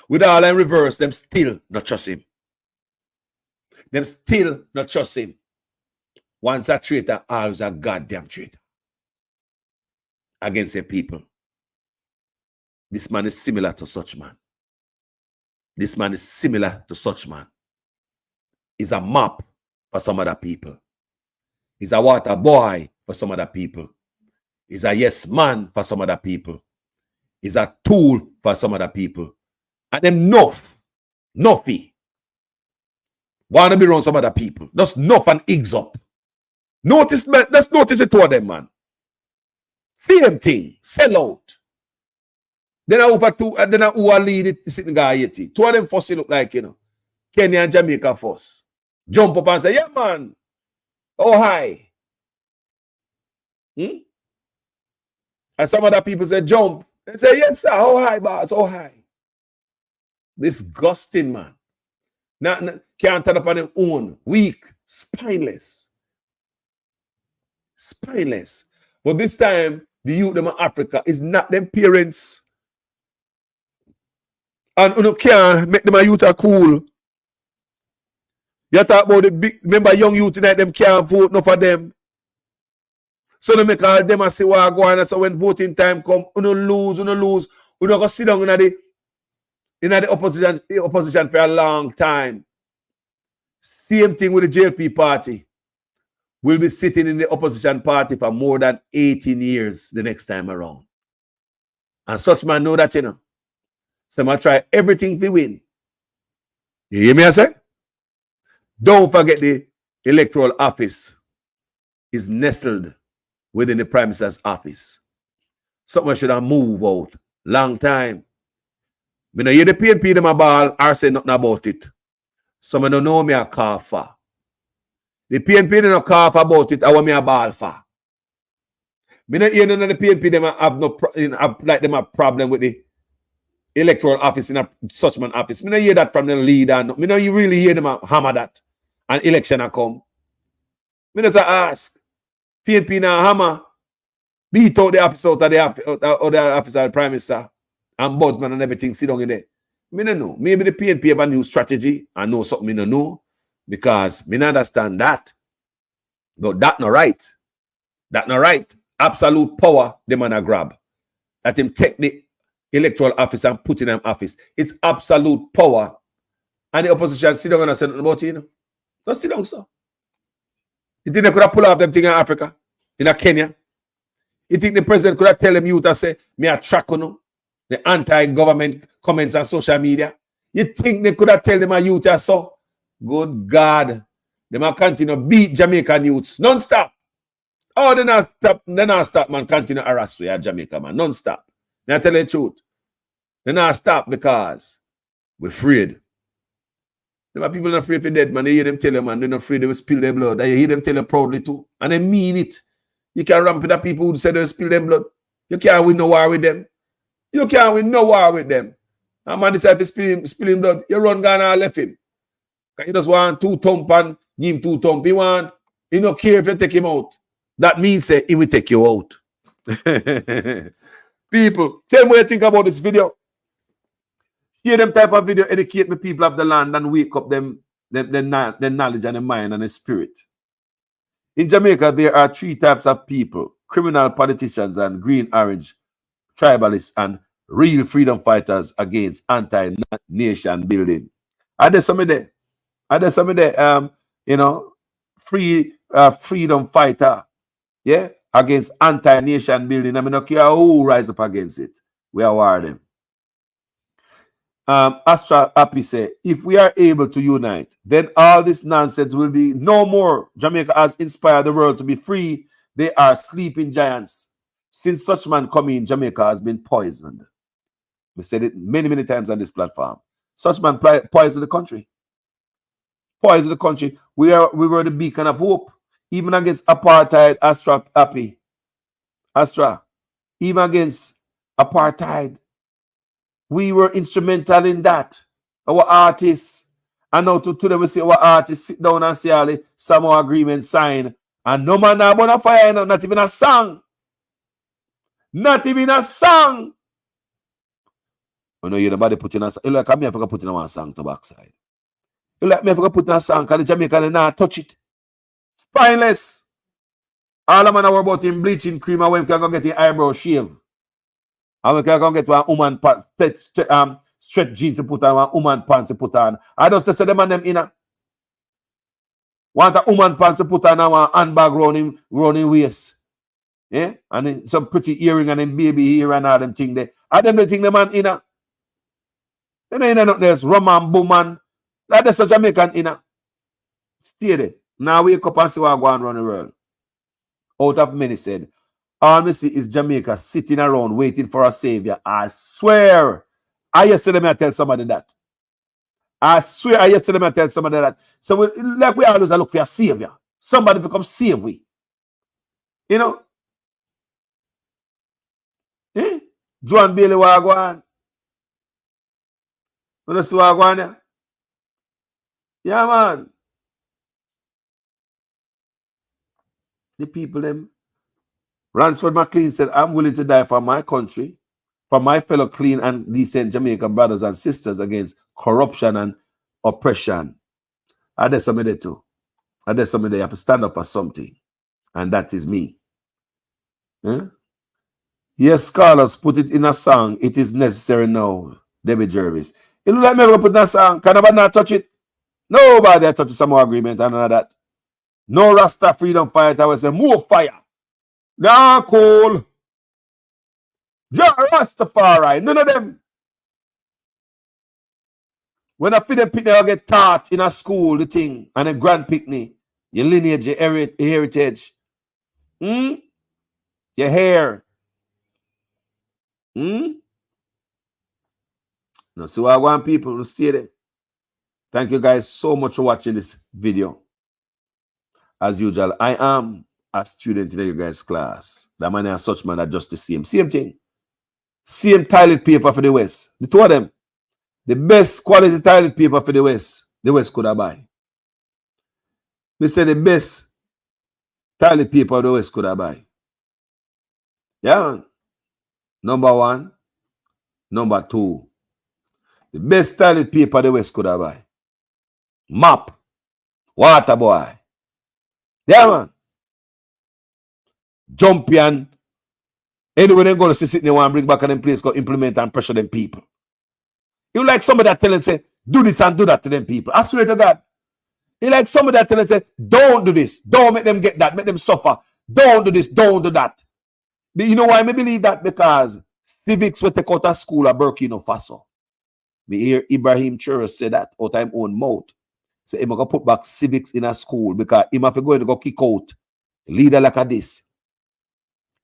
With all in reverse, them still not trust him. Them still not trust him. Once a traitor, always a goddamn traitor against the people. This man is similar to such man. This man is similar to such man. He's a map for some other people. He's a water boy for some other people. He's a yes man for some other people. He's a tool for some other people. And them nuffy. Want to be around some other people. Just nuff and eggs up. Notice, man, let's notice it to them, man. Same thing. Sell out. Then I over two, and then I who are lead it, sitting guy 80. Two of them first look like, you know, Kenya and Jamaica first. Jump up and say, yeah, man. Oh, hi. And some other people say, jump. They say, yes, sir. Oh, hi, boss. Oh, hi. Disgusting, man. Now, can't turn up on them own. Weak. Spineless. Spineless. But this time, the youth them in Africa is not them parents. And you can't make them a youth a cool. You talk about the big, remember young youth tonight, them can't vote, no for them. So they make all them and say what go on. So when voting time come, you lose. You go sit down in the opposition for a long time. Same thing with the JLP party. We'll be sitting in the opposition party for more than 18 years the next time around. And such man know that, you know. So I try everything to win. You hear me I say? Don't forget the electoral office is nestled within the Prime Minister's office. Something should have moved out. Long time. When I hear the PNP them a ball or say nothing about it. Some don't know me a call for. The PNP don't call for about it. I want me a ball for. Me not hear none of the PNP them have no like them have problem with the electoral office in a such man office. Me not hear that from the leader. Me not you really hear them hammer that. And election a come. Me just ask. PNP now hammer. Beat out the office out of the office of the Prime Minister. And Budsman and everything sit down in there. Me no know. Maybe the PNP have a new strategy. I know something me no know. Because me not understand that. But that not right. That not right. Absolute power the man a grab. Let him take the electoral office and put in an office. It's absolute power. And the opposition sit down and say nothing about it, you know. Just sit down, sir. You think they could have pulled off them thing in Africa? In Kenya? You think the president could have tell them youth and say, me a track on you? The anti-government comments on social media? You think they could have tell them a youth or so? Good God. They might continue beat Jamaican youths non-stop. Oh, they not stop, man. Continue harass you at Jamaica, man. Non-stop. May I tell you the truth? They not stop because we're afraid. There are people not afraid for dead, man. They hear them tell you, man, they're not afraid they will spill their blood. You hear them tell you proudly too. And they mean it. You can't ramp with the people who say they'll spill their blood. You can't win no war with them. You can't win no war with them. And man decide to spilling blood. You run down and left him. You just want 2 thump and give him 2 thump. He don't care if you take him out. That means he will take you out. People, tell me what you think about this video. Hear them type of video, educate the people of the land and wake up them knowledge and the mind and the spirit. In Jamaica, there are 3 types of people: criminal politicians and green orange tribalists and real freedom fighters against anti-nation building. Are there some of them? Are there some of them, you know, freedom fighter, yeah, against anti-nation building? I mean, okay, who rise up against it? We are war them. Astra Happy say, if we are able to unite, then all this nonsense will be no more. Jamaica has inspired the world to be free. They are sleeping giants. Since such man coming in, Jamaica has been poisoned. We said it many, many times on this platform. Such man poisoned the country. Poisoned the country. We were the beacon of hope. Even against apartheid, Astra Happy. Astra. Even against apartheid. We were instrumental in that. Our artists. And now to them we see our artists sit down and say all the Samoa agreement sign. And no man now burn a fire, not even a song. Not even a song. You know, nobody put in a song. You like me if I put in one song to backside. You like me if I put in a song because the Jamaican not touch it. Spineless. All the man are about in bleaching cream and when we can go get the eyebrow shave. And we can go get one woman stretch jeans to put on, one woman pants to put on. I just say them and them in a want a woman pants to put on and one handbag running waist. Yeah? And then some pretty earring and then baby ear and all them thing there. And them the thing the man in a. And then there's rum and boom man. That's a Jamaican in a. Stay there. Now wake up and see what go on around the world. Out of many said, all me see is Jamaica sitting around waiting for a savior. I swear. I yesterday I tell somebody that. I swear I yesterday I tell somebody that. So we always look for a savior. Somebody to come save we. You know? Eh? John Bailey Wagwan. You know see Wagwan yeah? Yeah man. The people them. Ransford McLean said, I'm willing to die for my country, for my fellow clean and decent Jamaican brothers and sisters against corruption and oppression. And there's somebody there too. And there's somebody there have to stand up for something. And that is me. Yeah? Yes, scholars put it in a song. It is necessary now. Debbie Jervis. It look like me put in a song. Can nobody not touch it? Nobody touch the Samoa agreement and none of that. No Rasta freedom fighter will say, more fire. Nah, cool. Jah Rastafari. None of them. When I feed them picnic, I get taught in a school, the thing, and a grand picnic, your lineage, your heritage. Your hair. No, so I want people to stay there. Thank you guys so much for watching this video. As usual, I am a student in your guys' class. The man and such man are just the same. Same thing. Same toilet paper for the West. The two of them. The best quality toilet paper for the West could have buy. We say the best toilet paper the West could have buy. Yeah. Number one. Number two. The best toilet paper the West could have buy. Map. Water boy. Yeah, man. Jumpian. Anyway, they're going to sit in there and bring back on them place, go implement and pressure them people. You like somebody that tell them, say, do this and do that to them people. I swear to God. You like somebody that tell them, say, don't do this. Don't make them get that. Make them suffer. Don't do this. Don't do that. But you know why I believe that? Because civics will take out of school at Burkina Faso. Me hear Ibrahim Church say that out of his own mouth. So he's going to put back civics in a school because he have to go kick out leader like a this.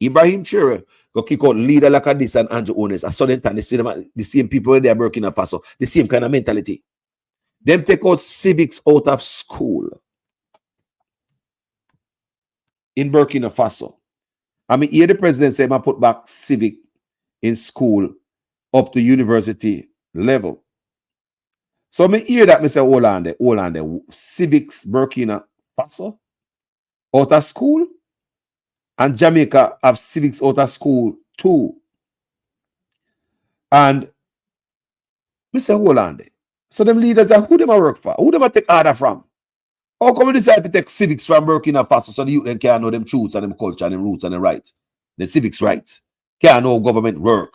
Ibrahim Church go kick out leader like a this and Andrew Owners. A sudden time, the same people where they are Burkina Faso. The same kind of mentality. Them take out civics out of school in Burkina Faso. I mean, here the president say, I put back civic in school up to university level. So I hear that, I say, hold on there. Civics Burkina Faso out of school, and Jamaica have civics out of school too. And I say, hold on there. So them leaders are who them work for? Who them take order from? How come we decide to take civics from Burkina Faso so the youth can know them truths and them culture and them roots and them rights? The civics rights. Can't know government work.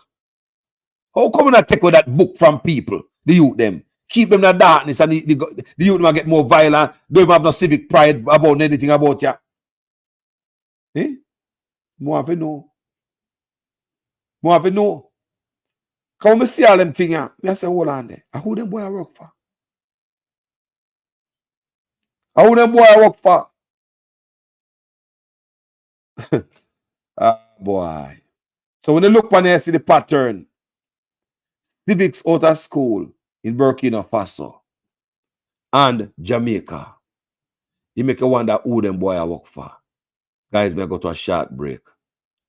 How come we not take that book from people, the youth them? Keep them in the darkness and the youth will get more violent. Don't even have no civic pride about anything about you. More have to know. More have to know. Come me see all them thing here. Me I say, hold on there. Who them boy I work for? Who them boy I work for? Boy. So when you look on there, see the pattern. Civics out of school in Burkina Faso and Jamaica. You make you wonder who them boy I work for. Guys, may go to a short break.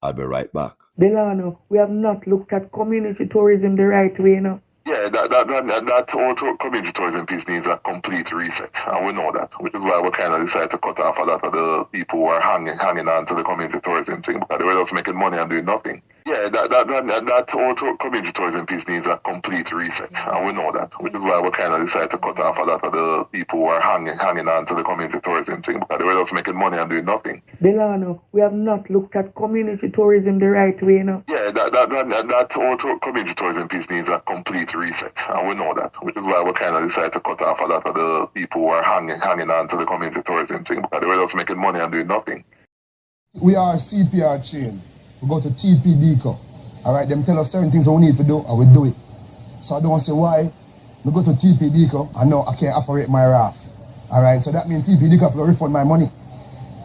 I'll be right back. Delano, we have not looked at community tourism the right way now. Yeah, that whole community tourism piece needs a complete reset, and we know that, which is why we kind of decided to cut off a lot of the people who are hanging on to the community tourism thing, because they were just making money and doing nothing. Yeah, that whole community tourism piece needs a complete reset, and we know that, which is why we kind of decided to cut off a lot of the people who are hanging on to the community tourism thing, because they were just making money and doing nothing. Delano, we have not looked at community tourism the right way now. Yeah, that whole community tourism piece needs a complete reset, and we know that, which is why we kind of decided to cut off a lot of the people who are hanging on to the community tourism thing, because they were just making money and doing nothing. We are a CPR chain. We go to TPDCO. All right, them tell us certain things that we need to do, and we do it. So I don't say why we go to TPDCO and now I can't operate my raft. All right, so that means TPDCO will refund my money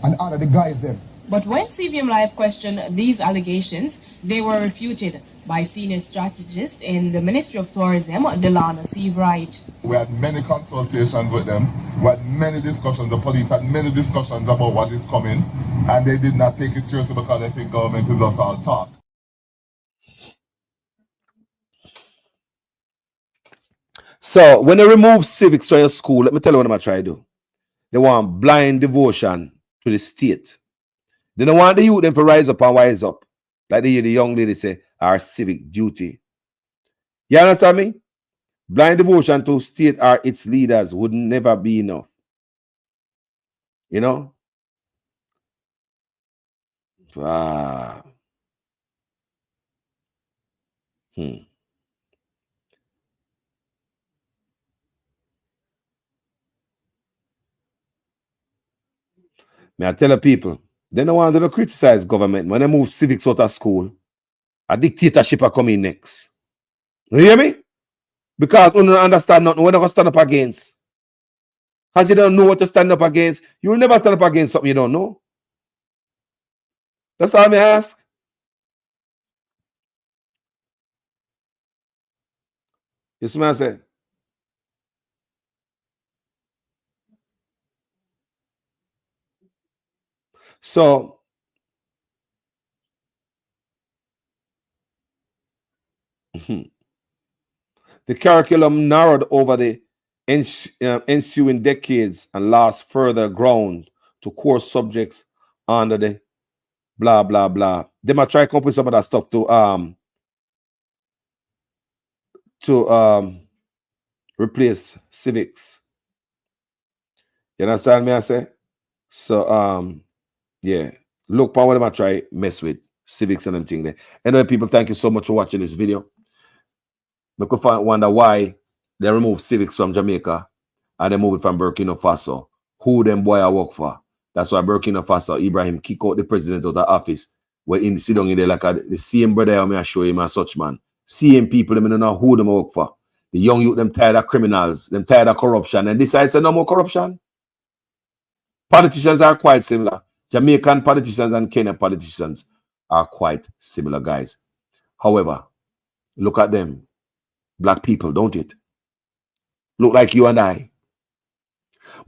and order the guys them. But when CVM Live questioned these allegations, they were refuted by senior strategist in the Ministry of Tourism, Delano Seavright. We had many consultations with them. We had many discussions. The police had many discussions about what is coming, and they did not take it seriously because they think government is just all talk. So when they remove civics from your school, let me tell you what I'm going to try to do. They want blind devotion to the state. They don't want the youth them to rise up and wise up. Like they hear the young lady say, our civic duty. You understand me? Blind devotion to state or its leaders would never be enough. You know? May I tell the people, they don't want to criticize government. When they move civics out of school, a dictatorship are coming next. You hear me? Because you don't understand nothing, we're not going to stand up against. Because you don't know what to stand up against, you will never stand up against something you don't know. That's all I ask. You see what I say? So, the curriculum narrowed over the ensuing decades and lost further ground to core subjects under the blah, blah, blah. They might try to come up with some of that stuff to replace civics. You understand me, I say? So, yeah. Look, what am I try mess with civics and everything there. Anyway, people, thank you so much for watching this video. I could wonder why they remove civics from Jamaica and they move it from Burkina Faso. Who them boy I work for? That's why Burkina Faso, Ibrahim kick out the president out of the office. Where in sit down in there like the same brother I show him as such man. Same people, them don't know who them work for. The young youth, them tired of criminals, them tired of corruption, and decide say no more corruption. Politicians are quite similar. Jamaican politicians and Kenyan politicians are quite similar, guys. However, look at them. Black people, don't it? Look like you and I.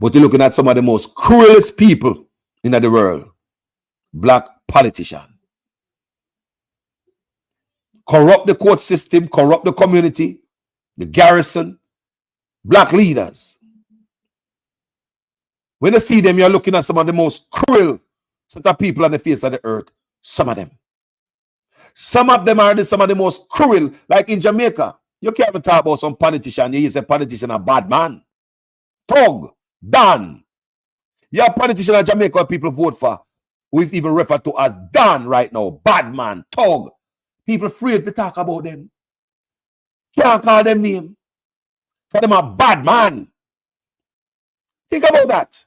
But you're looking at some of the most cruelest people in the world. Black politicians. Corrupt the court system, corrupt the community, the garrison, black leaders. When you see them, you're looking at some of the most cruel set of people on the face of the earth. Some of them. Some of them are some of the most cruel, like in Jamaica. You can't even talk about some politician. You say politician a bad man. Thug, Dan. You're a politician in Jamaica where people vote for, who is even referred to as Dan right now. Bad man, thug. People afraid to talk about them. Can't call them name. Because them a bad man. Think about that.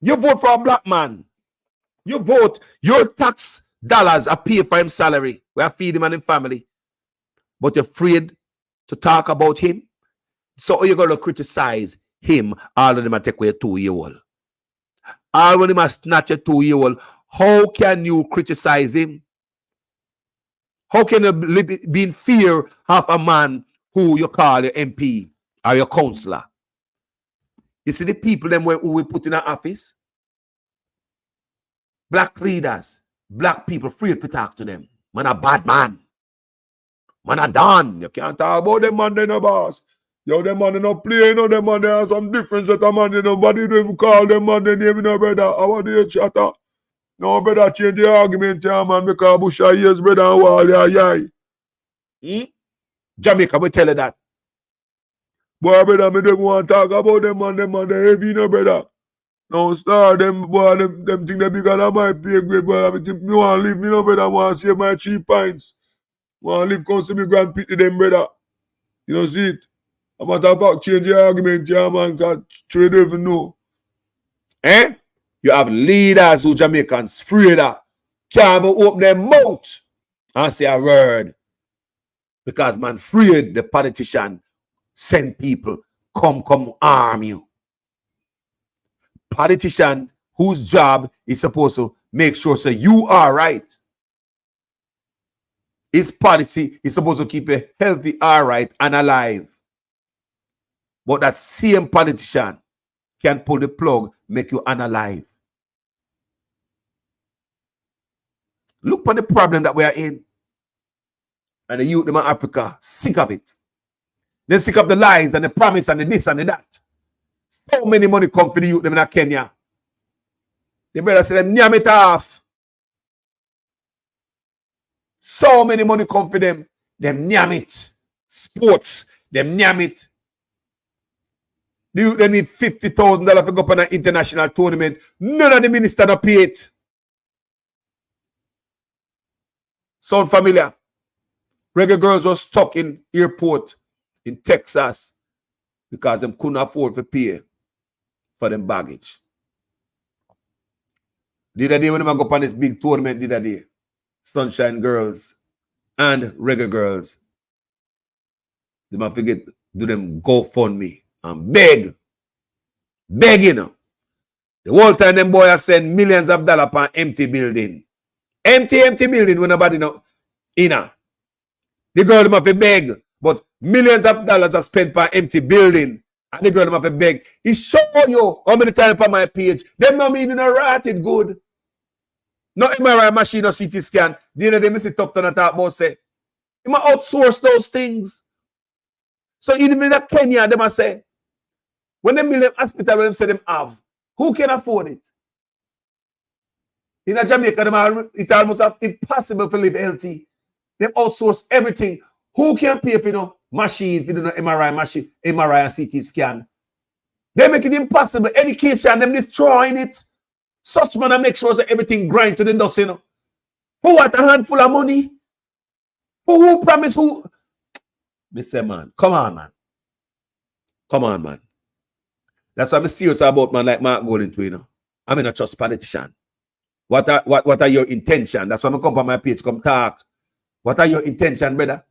You vote for a black man. You vote, your tax dollars are paid for him salary. We are feeding him and his family. But you're afraid to talk about him. So you're going to criticize him, all of them are take away a 2-year-old. All of them are snatch a 2-year-old. How can you criticize him? How can you be in fear of a man who you call your MP or your councillor? You see the people them who we put in our office? Black leaders, black people, free to talk to them. Man a bad man. Man a done. You can't talk about them man, they no boss. Yo, them man they no play, no them man they have some difference that a man, nobody don't even call them man, they name no brother. How are they chatter? No brother change the argument, yeah, man, because Busha years brother and wall, yeah. Jamaica, we tell you that. Boy, brother, me don't want to talk about them man, they heavy, no brother. No star, them boy, them think they bigger than my pay grade, boy. I think me want to live, me no brother, want to save my 3 pints. Want to live, come see me grand pity them, brother. You know, see it? A matter of fact, change the argument, yeah, man, because you don't even know. Eh? You have leaders who Jamaicans afraid of. Can't even open their mouth and say a word. Because, man, afraid the politician send people, come arm you. Politician whose job is supposed to make sure so you are right. His policy is supposed to keep you healthy, all right, and alive. But that same politician can pull the plug, make you unalive. Look for the problem that we are in. And the youth in Africa, sick of it. They're sick of the lies and the promise and the this and the that. So many money come for the youth in Kenya. The brother said, them nyam it off. So many money come for them. Them nyam it. Sports, them nyam it. They need $50,000 to go up on an international tournament. None of the ministers don't pay it. Sound familiar? Reggae girls were stuck in airport in Texas because they couldn't afford to pay for them baggage. The other day when I go up on this big tournament, the other day, Sunshine Girls and Reggae Girls, they might forget do them GoFundMe and beg. Begging. The whole time them boys send millions of dollars on empty building. Empty building when nobody know. The girl them have to beg, but millions of dollars are spent on empty building. And the girl them have to beg. He show you how many times on my page. Them no meaning a rat it good. No MRI machine or CT scan. The other day, Mr. Tufton and talk about say, you must outsource those things. So even in Kenya, they must say, when they build a hospital, when they say them have, who can afford it? In Jamaica, it's almost impossible to live healthy. They outsource everything. Who can pay for machine, for MRI machine, MRI and CT scan? They make it impossible. Education, them destroying it. Such man make sure that everything grind to the dust, For what? A handful of money? For who promise who? Me say, man, come on, man. Come on, man. That's why I'm serious about man like Mark Golden, I'm in a trust politician. What are your intention? That's why I'm come on my page, come talk. What are your intention, brother?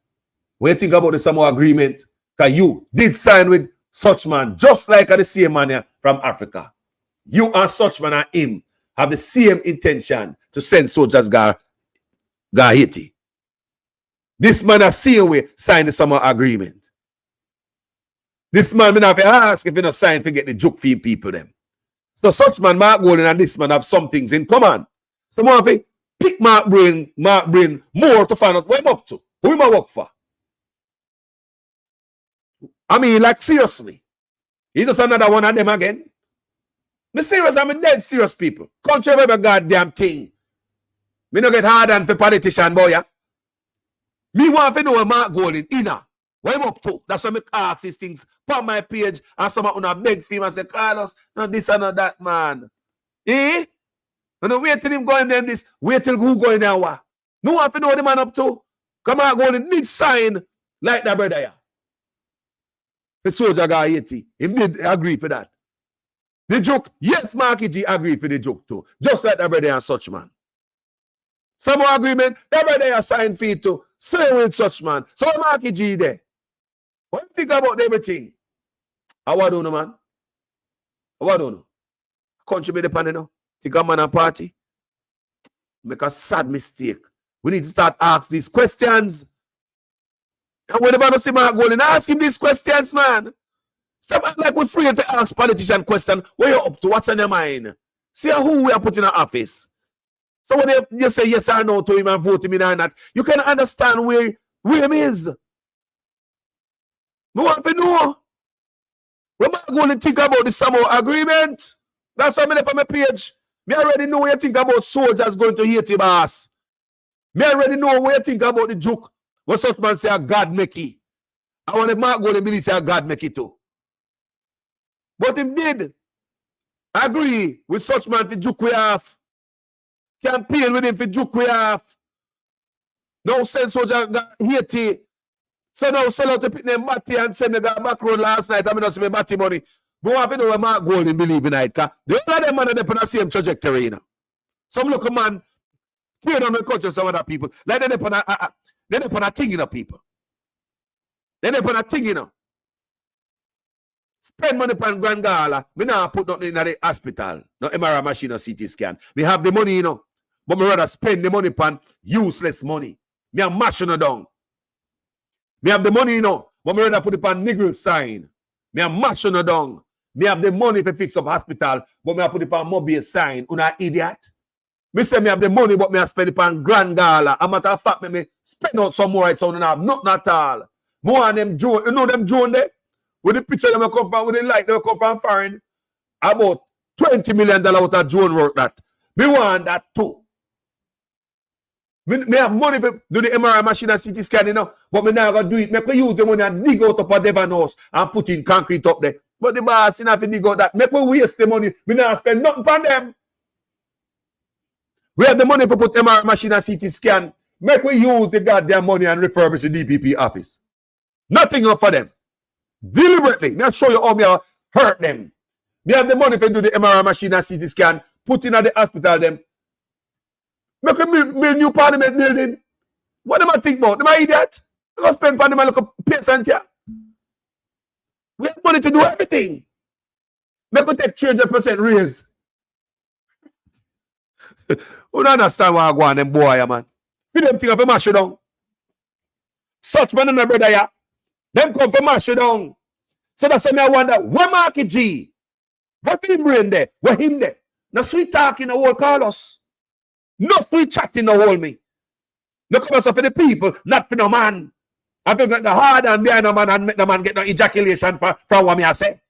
When you think about the Samoa agreement, because you did sign with such man, just like the same man here from Africa. You and such man and him have the same intention to send soldiers go Haiti. This man has same way signed the Samoa agreement. This man may have to ask if he not sign to get the joke for people them. So such man, Mark Golden and this man have some things in common. So more of it, pick Mark brain more to find out what I'm up to. Who am I work for? I mean, like seriously. He's just another one of them again. Me serious, I'm a dead serious people. Country of every goddamn thing. Me no get hard on for politician, boy, yeah? Me want to know a Mark Golden inner. What I'm up to? That's why I ask these things. Put my page and someone on a beg for him and say, Carlos, no this and not that, man. Eh? No, wait till him going there this. Wait till who going there what? No one to know what the man up to. Come on, Golden did sign like that brother, yeah. The soldier guy 80. He did agree for that. The joke, yes, Marky G agreed for the joke too. Just like that brother and such man. Some more agreement, that brother signed for it too. Same with such man. So Marky G there. What do you think about everything? I don't know, man. I don't know. Country be depending now. Think a man and party. Make a sad mistake. We need to start asking these questions. And whenever I see Mark Golding, ask him these questions, man. Stop acting like we're afraid to ask politician questions. What you up to? What's on your mind? See who we are putting in office. So when you say yes or no to him and vote him in or not, you can understand where him is. We want to know. When Mark Golding think about the Samoa agreement, that's why I'm up on my page. Me already know what you think about soldiers going to Haiti, boss. Me already know what you think about the joke. What such man say a God make it. I want to Mark Golding believe say a God make it too. But him did agree with such man for joke we have. Campaign with him for joke we have. Now send soldier got Haiti. So now sell out to pick them batty and send the guy back road last night. I mean, not see me batty money. But I know where Mark Golding believe in it. The other them man are on the same trajectory, you know. Some look a man tear on the culture of some other people. Like they're on a thing, you know, people. They're on a thing, you know. Spend money on Grand Gala. Me now put nothing in the hospital. No MRI machine or CT scan. Me have the money, you know. But me rather spend the money on useless money. Me a mashing it down. Me have the money, you know. But me rather put it on niggle sign. Me a mashing it down. Me have the money to fix up hospital, but me a put it on mobile sign. Una idiot. Me say me have the money, but me a spend it on Grand Gala. A matter of fact, me spend out some more. It's on nothing at all. More on them drone. You know them drone there? With the picture them come from, with the light them come from foreign. About $20 million out of drone work that. Me want that too. Me have money for do the MRI machine and CT scan, you know, but me now gonna do it. Me can use the money and dig out up a Devon house and put in concrete up there. But the boss, you know, if you dig out that, make we waste the money. We not spend nothing on them. We have the money for put MRI machine and CT scan. Make we use the goddamn money and refurbish the DPP office. Nothing up for them. Deliberately. Me show you how me hurt them. Me have the money for do the MRI machine and CT scan. Put in at the hospital them. Make a build new parliament building. What do I think about? Am I idiot? I'm going to spend on them like a peasant here. We have money to do everything. Make we take 300% raise. You don't understand why I go on them boy, man. You them think of a mash you down. Such man and my brother, yeah. Them come for mash you down. So that's why I wonder, what market G? What him brain there? What him there? No sweet talking the whole Carlos. No sweet chatting the whole me. No come us for the people, not for no man. I think the hard and behind no man and make no man get no ejaculation from what me I say.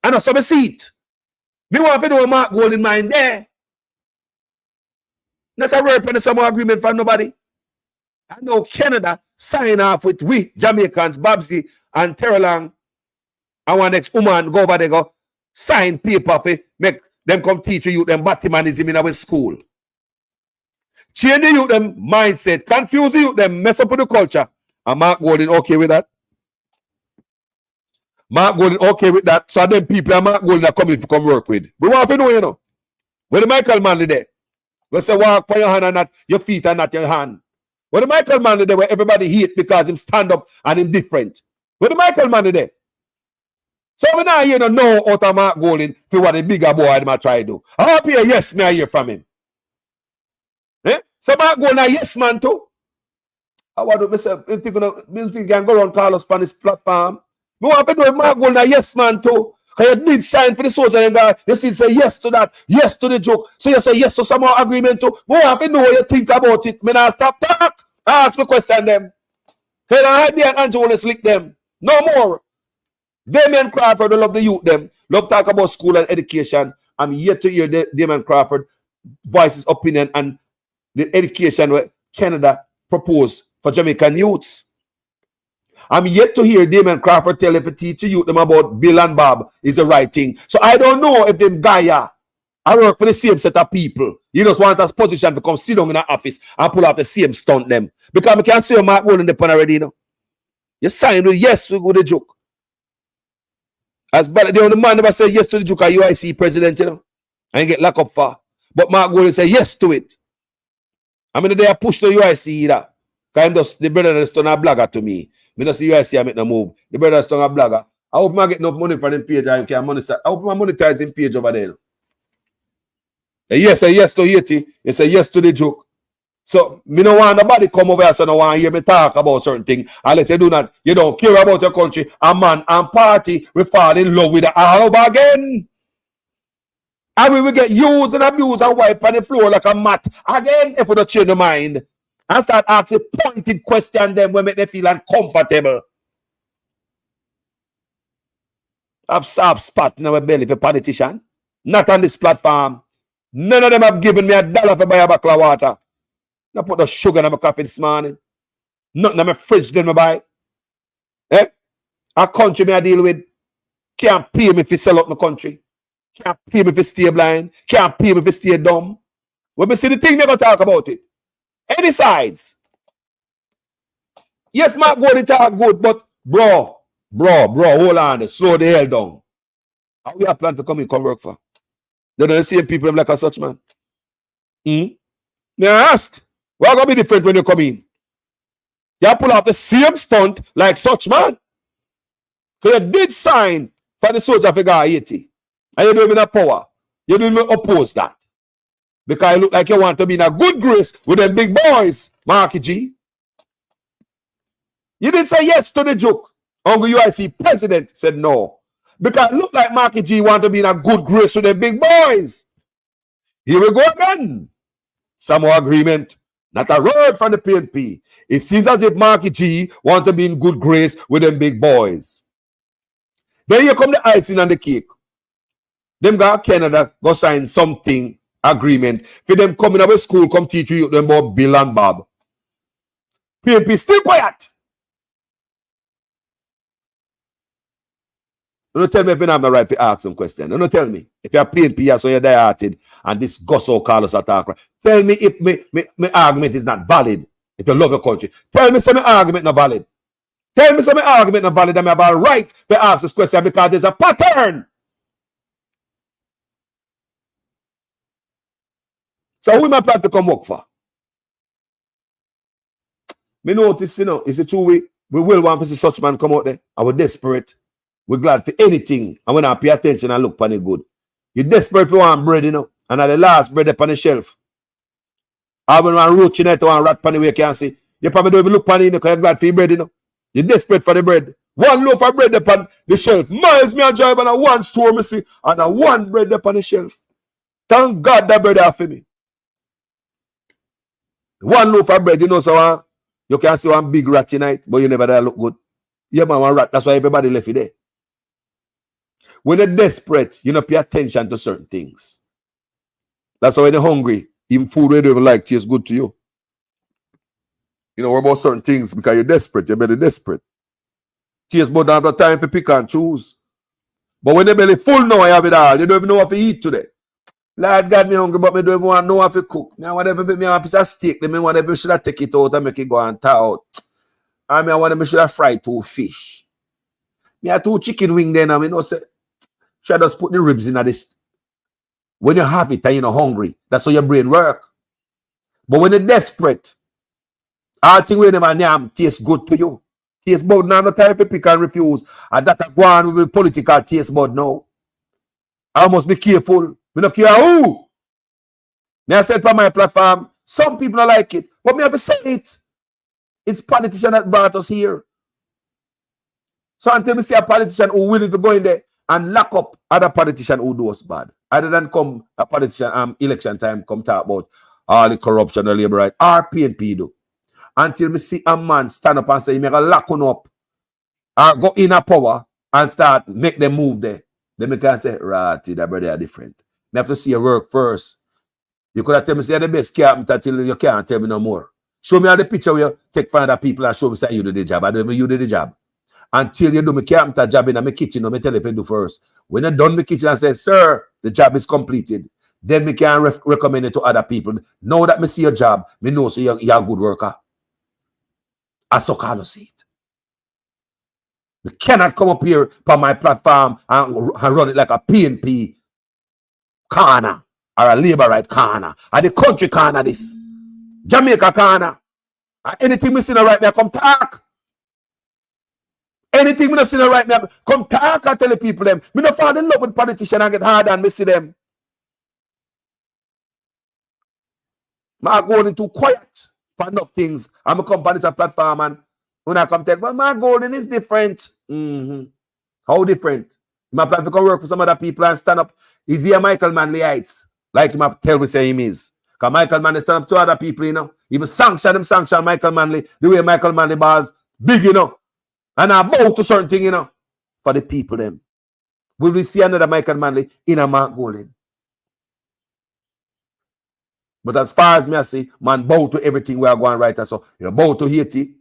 I know some seat. Me want to do a Mark Golding mind there. Not a word on some agreement from nobody. I know Canada sign off with we Jamaicans, Babsy and Terolang, and one next woman go over there go sign paper for make them come teach you them Batmanism in our school. Change the youth them mindset, confuse the youth them, mess up with the culture. And Mark Golding okay with that? Mark Golding okay with that? So them people and Mark Golding are coming to come work with. We want to know, you know. Where the Michael Manley there? We say walk by your hand and not your feet and not your hand. Where the Michael Manley there where everybody hate because him stand up and him different? Where the Michael Manley there? So we now hear no out of Mark Golding for what the bigger boy might try to do. I hope you yes, me I hear from him. Eh? So Mark Golding a yes man too. I want to myself, you think can go around Carlos on this platform. Me want to do Mark Golding a yes man too. Because you did sign for the soldier and guy, you still say yes to that, yes to the joke. So you say yes to some more agreement too. Me want to know what you think about it. Me not stop talk. Ask me question them. Because I had the Andrew want to slick them. No more. Damien Crawford will love the youth them. Love talk about school and education. I'm yet to hear Damien Crawford voice his opinion and the education where Canada proposed for Jamaican youths. I'm yet to hear Damien Crawford tell if a teacher youth them about Bill and Bob is the right thing. So I don't know if them Gaia I work for the same set of people. You just want us position to come sit down in the office and pull out the same stunt them. Because we can't see Mark Golding the pen already, you know. You sign with yes, we go the joke. As bad the only man never say yes to the joke at UIC president, you know. And get locked up for. But Mark Golding say yes to it. I mean they push the UIC either. Because the brother has done a blogger to me. Me not see UIC I make no move. The brother strong a blogger. I hope I get enough money for them page and can monetize. I hope I monetize him page over there. Yes, say yes to Haiti. You say yes to the joke. So me no want nobody come over here so no want hear me talk about certain things. Unless you do not, you don't care about your country. A man and party, we fall in love with it all over again. And we will get used and abused and wipe on the floor like a mat. Again, if we don't change the mind and start asking pointed questions them will make them feel uncomfortable. I've spot in our belly for politician. Not on this platform. None of them have given me $1 for buy a bottle of water. I put the sugar in my coffee this morning. Nothing in my fridge did me buy. Eh? A country me I deal with can't pay me if you sell out my country. Can't pay me if you stay blind. Can't pay me if you stay dumb. When we see the thing, we gonna talk about it. Any sides. Yes, Mark go to talk good, but bro, hold on. Slow the hell down. How you have plan to come work for? They don't see people like a such man. May I ask? What gonna be different when you come in? You pull off the same stunt like such man. Because you did sign for the soldier figure 80. And you don't even have power. You don't even oppose that. Because you look like you want to be in a good grace with them big boys, Marky G. You didn't say yes to the joke. Uncle UIC president said no. Because it looked like Marky G want to be in a good grace with them big boys. Here we go again. Some more agreement. Not a word from the PNP. It seems as if Marky G want to be in good grace with them big boys. Then here come the icing on the cake. Them go to Canada, go sign something, agreement. For them coming out of school, come teach you them about Bill and Bob. PNP still quiet. Don't tell me if you have the right to ask some question. Don't tell me. If you're PNP, so you're die-hearted, and this Gosso Carlos attack. Tell me if my argument is not valid. If you love your country. Tell me some argument not valid. Tell me some argument not valid, and I have a right to ask this question because there's a pattern. So who am I plan to come work for? Me notice, it's a true we will want to see such man come out there. And we're desperate. We're glad for anything. And when I pay attention and look funny good. You're desperate for one bread, and at the last bread up on the shelf. I when one roach in it, one rat pan where you can't see. You probably don't even look funny, because you're glad for your bread, You're desperate for the bread. One loaf of bread up on the shelf. Miles me a drive on a one store, me see, and a one bread up on the shelf. Thank God that bread are for me. One loaf of bread, so you can see one big rat tonight, but you never there look good. Yeah, man, one rat. That's why everybody left it there. When you're desperate, you don't pay attention to certain things. That's why when you're hungry, even food you don't even like tastes good to you. You know, what about certain things because you're desperate, you're very desperate. Taste but don't have the time for pick and choose. But when you're belly full now, you have it all. You don't even know what to eat today. Lord God, me hungry, but me don't even want to know how to cook. Me want to me a piece of steak. Me want to should I take it out and make it go and thaw out. And I want to should I fry 2 fish. Me have 2 chicken wing then, and I know say should I just put the ribs in this. When you have it and you're not hungry, that's how your brain work. But when you're desperate, all things with them and yam taste good to you. Taste bud now, no time for pick and refuse. And that go on with political taste bud now. I must be careful. We don't care who. Me I said from my platform, some people don't like it, but me have to say it. It's politician that brought us here. So until we see a politician who willing to go in there and lock up other politician who do us bad, other than come a politician election time come talk about all the corruption, the labor right, RPNP do. Until we see a man stand up and say, make a lock on up, or go in a power and start make them move there. Then we can say, right, that brother are different. You have to see your work first. You could have tell me, say, the best carpenter till you can't tell me no more. Show me the picture where you take from other people and show me say you do the job. I don't even you do the job. Until you do my carpenter job in my kitchen, no, me tell you if you do first. When you done my kitchen and say, sir, the job is completed, then me can recommend it to other people. Now that me see your job, me know so you're a good worker. I so call see it. You cannot come up here on my platform and run it like a PNP corner or a labor right corner or the country corner this. Jamaica corner. Anything we see right there, come talk. Anything me not see right now, come talk and tell the people them. Me not fall in love with politicians and get hard and me see them. I go into quiet for enough things. I'm a company, it's a platform, and when I come tell, well, my golden is different. How different? My plan to come work for some other people and stand up. Is he a Michael Manley heights? Like him tell me say him is. Because Michael Manley stand up to other people, you know. Even sanction Michael Manley, the way Michael Manley balls, big, you know. And I bow to certain thing, you know, for the people them. Will we see another Michael Manley in a Mark Golden? But as far as me I say, man, bow to everything we are going right. So you bow to Haiti,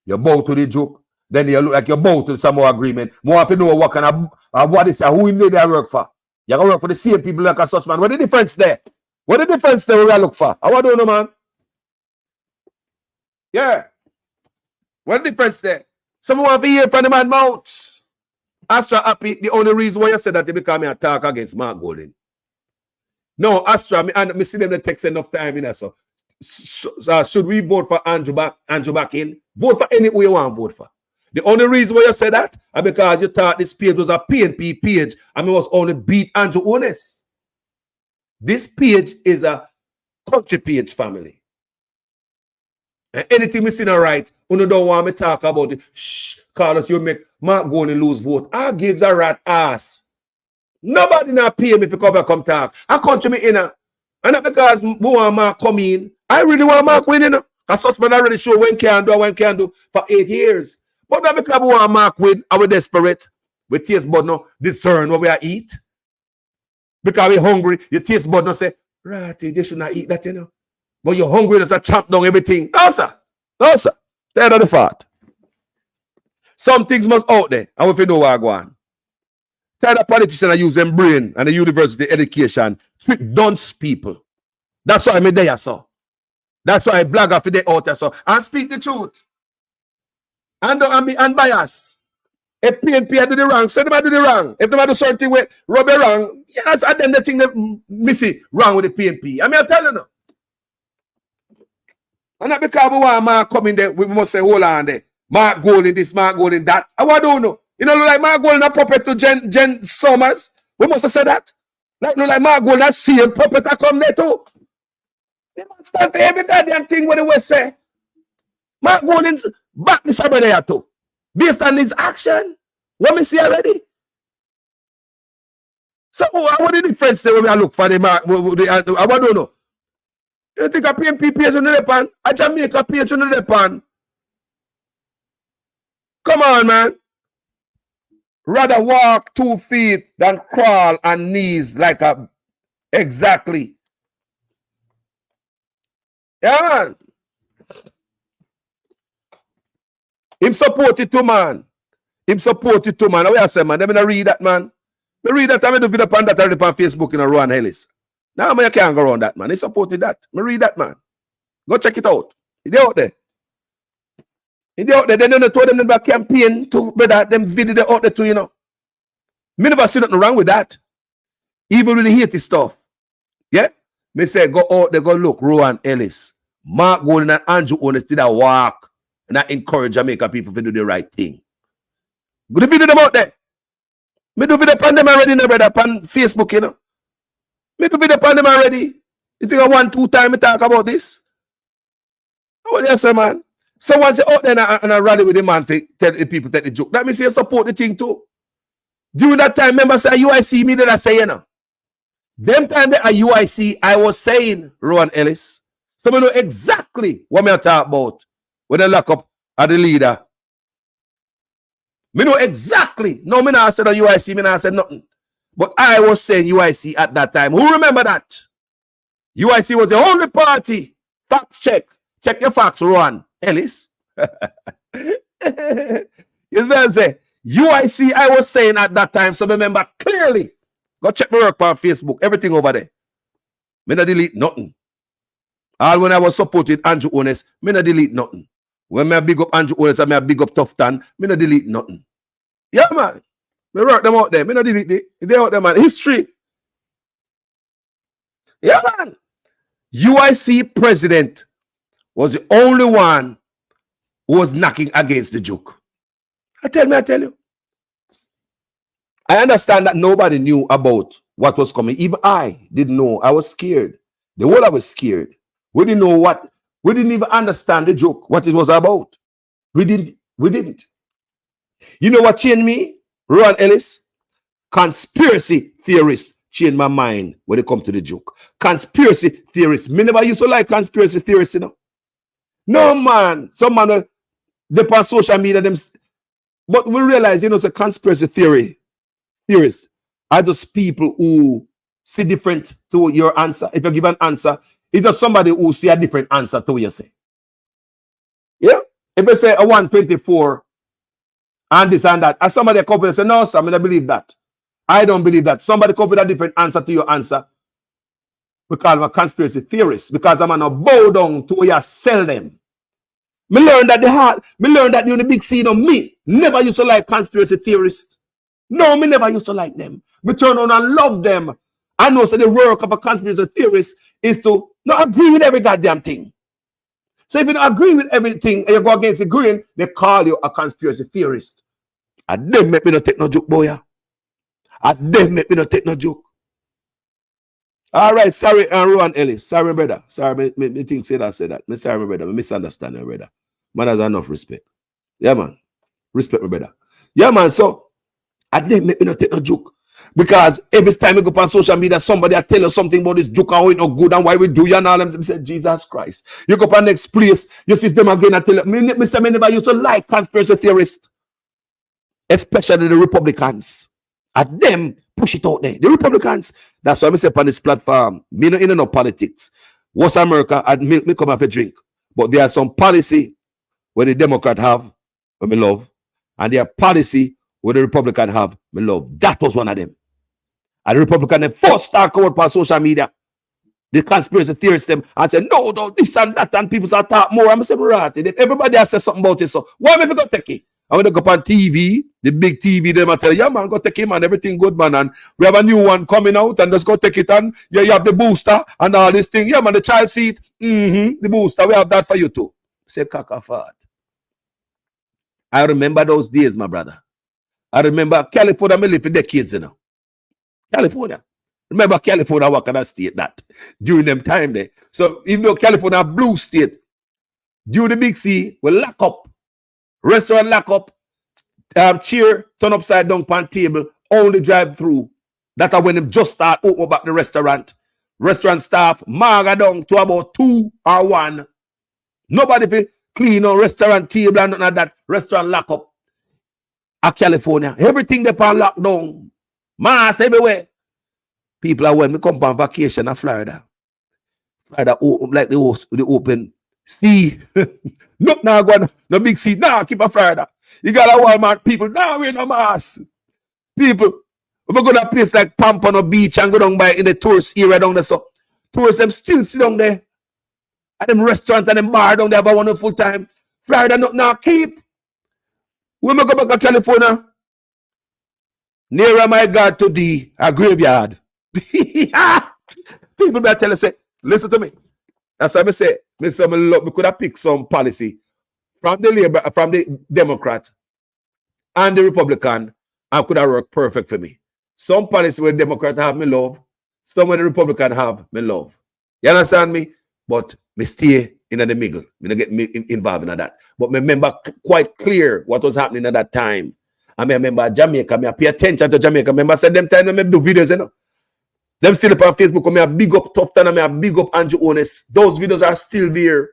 you bow to the joke, then you look like you bow to the Samoa agreement. More if you know what kind of what is who him they work for. You can work for the same people like a such man. What the difference there? What the difference there we are look for? I don't know, man. Yeah. What the difference there? Someone want to hear from the man mouth. Astra happy. The only reason why you said that they become me attack against Mark Golden. No, Astra, me see them the text enough time in so. Should we vote for Andrew back in? Vote for any way you want to vote for. The only reason why you say that is because you thought this page was a PNP page and it was only beat Andrew Honest. This page is a country page, family. And anything we see not right, you don't want me to talk about it. Shh, Carlos, you make Mark go and lose vote. I gives a rat ass. Nobody not pay me if you come talk. I country me in. And not because we want Mark come in. I really want Mark win, you know. Because such man already show when can do for 8 years. But not because we want Mark win, and we're desperate. We taste bud no discern what we are eat. Because we're hungry, you taste bud no say, right, you should not eat that, you know. But you're hungry, that's a chop down everything. No, sir. No, sir. That's not the fact. Some things must out there, and if you know where I go on. Tell the politicians I use them brain and the university education. Trick dunce people. That's why I'm there, sir. That's why I blog off the out there, sir. And speak the truth. And don't be unbiased. If PNP do the wrong, say them do the wrong. If they do something with rubber wrong, yeah, that's them the thing that missing wrong with the PNP. I mean, I tell you now. And not because we want Mark coming there, we must say, hold on there. Mark Golden this, Mark Golden that. I don't know. You know, like Mark Golden a puppet to Jen Summers. We must have said that. Like Mark Golden, that same puppet that come there too. They must stand for every goddamn thing what they will say. Mark Golden's back this over there too. Based on his action. What me see already? So what the difference say when we look for the Mark? I don't know. You think a PNP page on the pan? A Jamaica page on the pan? Come on, man. Rather walk 2 feet than crawl on knees like a... Exactly. Yeah, man. Him support it too, man. Him support it too, man. What I say, man? Let me read that, man. Me read that. I do video on that already on Facebook in a Rowan Ellis. Now, man, you can't go around that, man. He supported that. Me read that, man. Go check it out. It's out there. It's out there. Then they told them about campaign to better them video out there too, you know. Me never see nothing wrong with that. Even with the Haiti stuff. Yeah? Me say, go out there, go look. Rowan Ellis. Mark Golden and Andrew Honest did a walk. And I encourage Jamaica people to do the right thing. Good video them out there. Me do video upon them already, no brother, upon Facebook, you know. Me do video upon them already. You think I 1-2 times me talk about this? Oh, yes, sir, man. So once you out there and I rally with the man, tell the people take the joke. That means you support the thing too. During that time, remember say UIC me that I say, you know. Them time at UIC, I was saying, Rowan Ellis. So we know exactly what me talk about when they lock up at the leader. Me know exactly. No, me not said a UIC, me not said nothing. But I was saying UIC at that time. Who remember that? UIC was the only party. Facts check. Check your facts, Rowan Ellis. You know say UIC, I was saying at that time, so remember clearly. Go check my work on Facebook, everything over there. Me not delete nothing. All when I was supporting Andrew Honest, me not delete nothing. When me big up Andrew Honest and me big up Tough Tan, me not delete nothing. Yeah, man. Me work them out there. Me not delete it. They out there, man. History. Yeah, man. UIC president was the only one who was knocking against the joke. I tell you. I understand that nobody knew about what was coming. Even I didn't know. I was scared. The whole I was scared. We didn't know what. We didn't even understand the joke, what it was about. We didn't. You know what changed me? Ron Ellis? Conspiracy theorists changed my mind when it comes to the joke. Conspiracy theorists. Me never used to like conspiracy theorists, you know. No, man. Some man, they on social media, them. But we realize, you know, it's a conspiracy theorists are just people who see different to your answer. If you give an answer, it's just somebody who see a different answer to what you say. Yeah? If you say a 124 and this and that, and somebody come up and say, no, sir, I don't believe that. I don't believe that. Somebody come up with a different answer to your answer. We call them a conspiracy theorist because I'm gonna bow down to where you sell them. Me learn that you the big scene of me never used to like conspiracy theorists. No, me never used to like them. Me turn on and love them. I know so the work of a conspiracy theorist is to not agree with every goddamn thing. So if you don't agree with everything and you go against the grain, they call you a conspiracy theorist. And them make me not take no joke, boy. And them make me not take no joke. All right, sorry, Rowan Ellis. Sorry, brother. Sorry, me think say that. Me sorry, my brother. Me misunderstand, my brother. Man has enough respect. Yeah, man. Respect, my brother. Yeah, man. So, I didn't make me not take no joke. Because every time you go on social media, somebody tell you something about this joke and how it not good and why we do you and all them say, Jesus Christ. You go on next place, you see them again and tell you, me say me never used to like conspiracy theorists. Especially the Republicans. And them push it out there. The Republicans. That's why I say on this platform, me no in no politics. What's America and milk me come have a drink. But there are some policy where the Democrat have, where me love, and there are policy where the Republican have, me love. That was one of them. And the Republican they first start coming out on social media. The conspiracy theorists them and say, no, this and that, and people start talk more. I'm saying, right. Everybody has said something about it. So why am I going to take it? I'm going to go up on TV, the big TV, them and tell you, yeah, man, go take it, man, everything good, man. And we have a new one coming out, and just go take it. And yeah, you have the booster and all this thing. Yeah, man, the child seat, the booster, we have that for you too. Say, caca I remember those days, my brother. I remember California, I lived for decades, you know. California. Remember California, what kind of state that? During them time there. So even though California blue state, during the big C, we lock up. Restaurant lock up. Chair, turn upside down pan table, only drive through. That's when them just start open back the restaurant. Restaurant staff, marga down to about 2 or 1. Nobody fi clean on restaurant table and none of that. Restaurant lock up. At California. Everything they pan lock down. Mass everywhere. People are when we come on vacation in Florida. Florida open like the open sea. No, now go no big sea. Now keep a Florida. You got a Walmart people. Now we no mass. People, we go to a place like Pampano Beach and go down by in the tourist area down there. So tourists them still sit down there. At them restaurant and them bar down there have a wonderful time. Florida not now keep. When we go back to California, nearer my God to thee, a graveyard. People better tell us, say, listen to me. That's why I say, we could have picked some policy from the Democrat and the Republican, and could have worked perfect for me. Some policy where the Democrat have me love, some where the Republican have me love. You understand me? But me stay in the middle. Me not get me involved in that. But me remember quite clear what was happening at that time. I remember Jamaica. I pay attention to Jamaica. I remember said them time I do videos, you know. Them still up on Facebook. I big up Tufton and I big up Andrew Ones. Those videos are still there.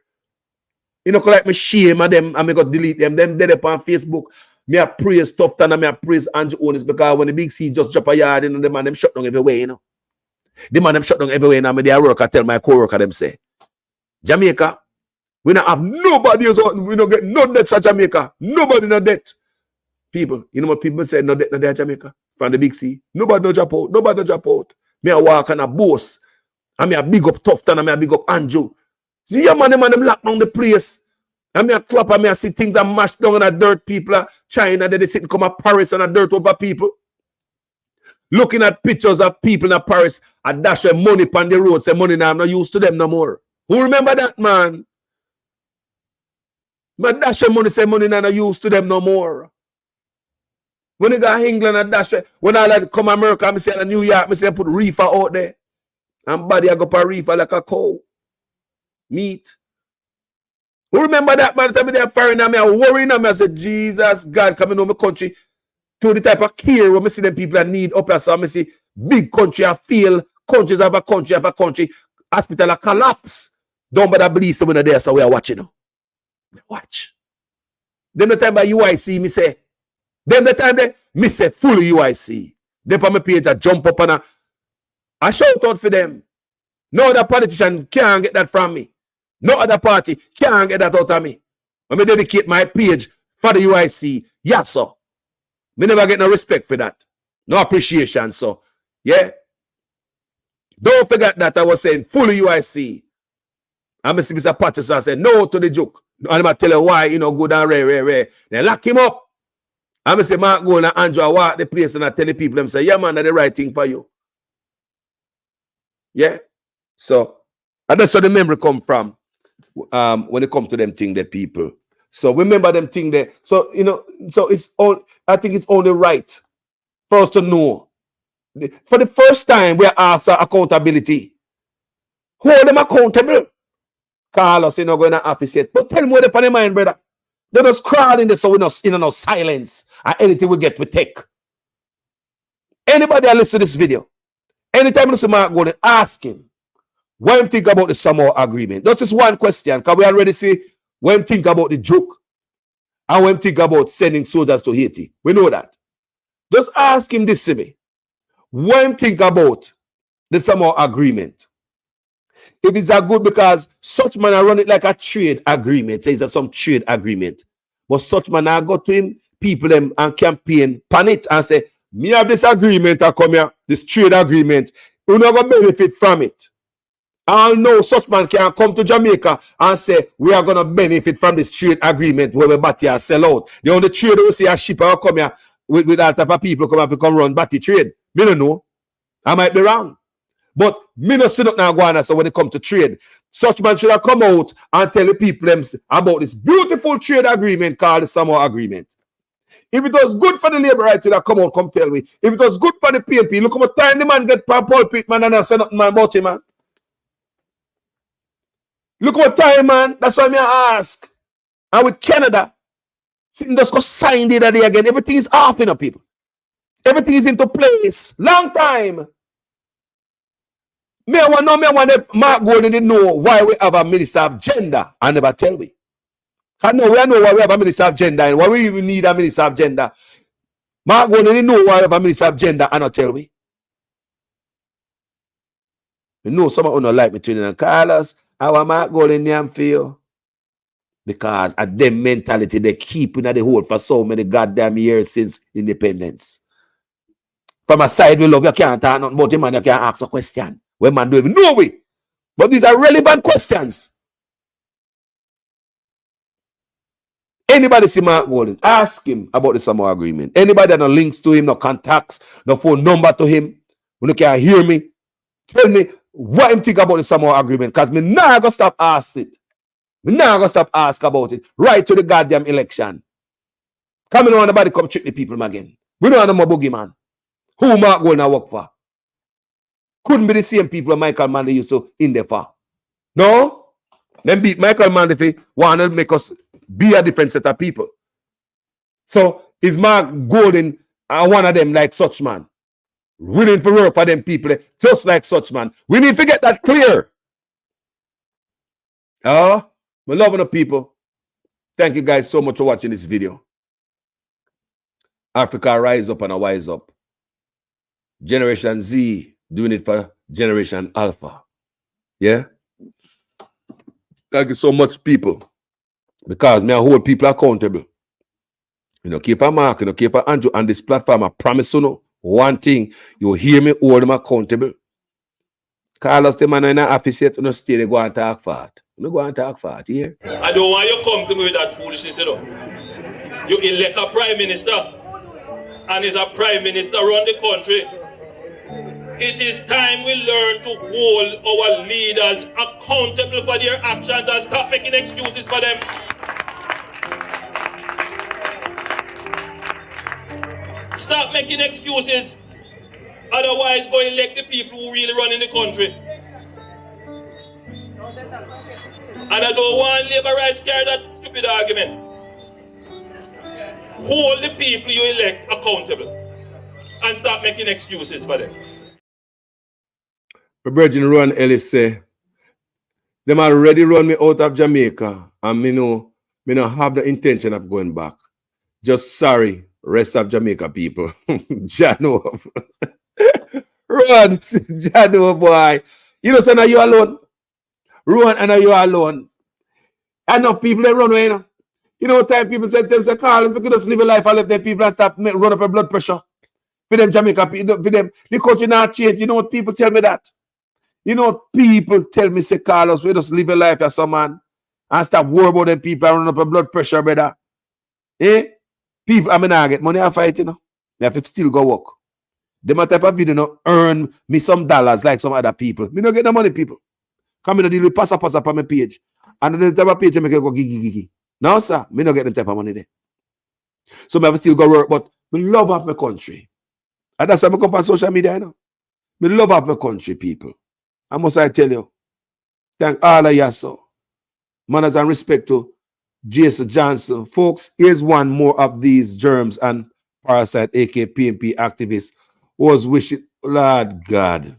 You know, like me shame of them and I got delete them. Them dead up on Facebook. Me I praise Tufton and I praise Andrew Ones because when the big C just drop a yard, you know, the man them shut down everywhere, you know. The man them shut down everywhere. Now me they work. I tell my co-worker them say, Jamaica, we don't have nobody else. We don't get no debts at Jamaica. Nobody no debt. People, you know what people say? No debt, no debt Jamaica from the big C. Nobody no drop out. Nobody no drop out. Me a walk and a boss. And me a big up Tufton and me a big up Andrew. See your man, them lock down the place. And me a clap and me a see things are mashed down and a dirt people. China, they sit and come at Paris and a dirt over people. Looking at pictures of people in Paris and dash their money on the road. Say money now, I'm not used to them no more. Who remember that, man? But dash their money, say money now, I'm not used to them no more. When you go to England and dash, when I like come to America, I say in New York, I say put reefer out there. And body I go for reefer like a cow. Meat. Who remember that by the time they're firing at me, I worrying at me, I said, Jesus, God, coming over my country to the type of care when I see them people that need up here. So I see big country, I feel countries have a country, hospital collapse. Don't bother believe someone there, so we are watching now. Watch. Then the time by UIC, me say, then the time they me say full UIC. Then on my page I jump up and I shout out for them. No other politician can't get that from me. No other party can't get that out of me. When I dedicate my page for the UIC, yes, sir. Me never get no respect for that. No appreciation, so. Yeah. Don't forget that I was saying full UIC. I'm going to see Mr. Patterson and say no to the joke. And I'm going to tell you why, you know, go down rare. Then lock him up. I'm going to say, Mark, go and Andrew, walk the place and I tell the people, them say, yeah, man, that's the right thing for you. Yeah. So, and that's where the memory come from when it comes to them thing, the people. So remember them thing there. So, you know, so it's all, I think it's only right for us to know. For the first time, we are asked accountability. Hold them accountable. Call us, you know, going to office yet. But tell them what they're on their mind, brother. They just crawl in there so we're not in no silence. And anything we get, we take. Anybody that listen to this video, anytime you listen to Mark Golden, ask him, what you think about the Samoa agreement? Not just one question, because we already see what you think about the joke and what you think about sending soldiers to Haiti. We know that. Just ask him this to me. What you think about the Samoa agreement? If it's a good, because such man I run it like a trade agreement. Says it's some trade agreement. But such man I go to him, people them and campaign pan it and say, me have this agreement I come here, this trade agreement. You not gonna benefit from it. I know such man can come to Jamaica and say, we are gonna benefit from this trade agreement where we batty and sell out. The only trade we see a ship I come here with that type of people come run batty trade. Me don't know. I might be wrong. But me no sit up now Guana, so when it comes to trade, such man should have come out and tell the people about this beautiful trade agreement called the Samoa Agreement. If it was good for the labor right to come out, come tell me. If it was good for the PNP, look how much time the man get per pulpit, man, and I say nothing man about him, man. Look what time, man. That's why I ask. And with Canada, sitting just go sign the other day again. Everything is off, you know, people. Everything is into place. Long time. Me want Mark Golden didn't know why we have a minister of gender. I never tell me. I know why we have a minister of gender and why we even need a minister of gender. Mark Golden didn't know why we have a minister of gender. I not tell me. You know some of you don't like me training and call us. I want Mark Golden name for you. Because at them mentality they keep in the hold for so many goddamn years since independence. From a side we love, you can't talk nothing about him and you can't ask a question. When man don't even know we. But these are relevant questions. Anybody see Mark Golden, ask him about the Samoa Agreement. Anybody that no links to him, no contacts, no phone number to him, when you can't hear me, tell me what him think about the Samoa Agreement. Because me now gonna stop ask it. Me now gonna stop ask about it. Right to the goddamn election. Coming on nobody come trick the people again. We don't have no more boogeyman. Who Mark Golden work for? Couldn't be the same people Michael Manley used to in there for. No? Them beat Michael Manley want to make us be a different set of people. So is Mark Golden one of them like such man? Willing to work for them people just like such man. We need to get that clear. Oh, we're loving the people. Thank you guys so much for watching this video. Africa rise up and wise up. Generation Z doing it for Generation Alpha. Yeah? Thank you so much, people. Because me I hold people accountable. You know, keep a Mark, you know, keep a Andrew on this platform. I promise you know, one thing, you hear me hold them accountable. Call us the man in the office yet, you know, stay they go and talk for it. You know, go and talk for it, yeah? I don't want you to come to me with that foolishness, you know. You elect a prime minister, and is a prime minister run the country. It is time we learn to hold our leaders accountable for their actions and stop making excuses for them. Stop making excuses. Otherwise, go elect the people who really run in the country. And I don't want labor rights carry that stupid argument. Hold the people you elect accountable and stop making excuses for them. My Virgin Ron Ellis say, them already run me out of Jamaica and me no have the intention of going back. Just sorry, rest of Jamaica people. Jano. Ron, Jano boy. You know, son, are you alone? Ron, and are you alone? Enough people they run away, you know. You know what time people say to them, say, Carlos, we could just live a life and let them people and stop run up a blood pressure. For them Jamaica people, for them, the country not change. You know what people tell me that? You know what people tell me, say, Carlos, we just live a life as some man and stop worry about them people and run up a blood pressure, brother. Eh? People, I mean, I get money and fight, you know. I have to still go work. Them a type of video, you know, earn me some dollars like some other people. Me no get the money, people. Come in and deal with pass up on my page. And then the type of page I make go gigi. No, sir, me no get them type of money there. So I have to still go work, but me love up my country. And that's why I come on social media, you know. Me love up my country, people. And must I tell you, thank all of you, so. Manners and respect to Jason Johnson. Folks, here's one more of these germs and parasite, aka PMP activists, who was wishing, Lord God.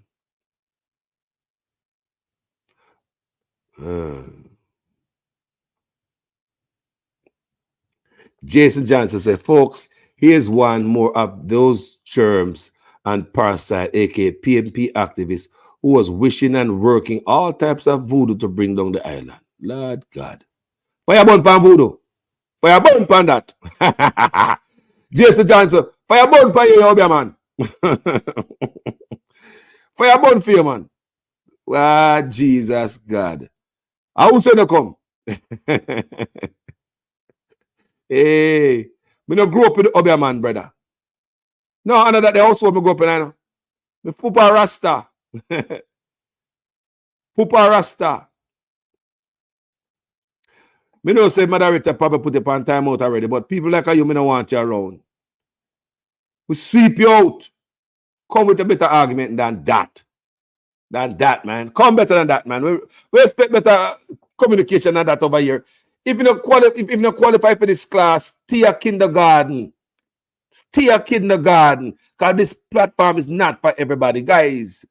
Jason Johnson said, folks, here's one more of those germs and parasite, aka PMP activists, who was wishing and working all types of voodoo to bring down the island. Lord God. Fire burn pan voodoo. Fire burn pan that. Jason Johnson, fire burn pan you, man. Fire burn for you, man. Ah, Jesus God. How say no come? Hey, me no grow up with the Obia man, brother. No, I know that they also me grow up in, I know. Me Pupa Rasta. Pupa Rasta. Me know say moderator probably put it on time out already, but people like you, me no want you around. We sweep you out. Come with a better argument than that. Man. Come better than that, man. We expect better communication than that over here. If you don't qualify for this class, stay a kindergarten. Stay a kindergarten. Because this platform is not for everybody. Guys,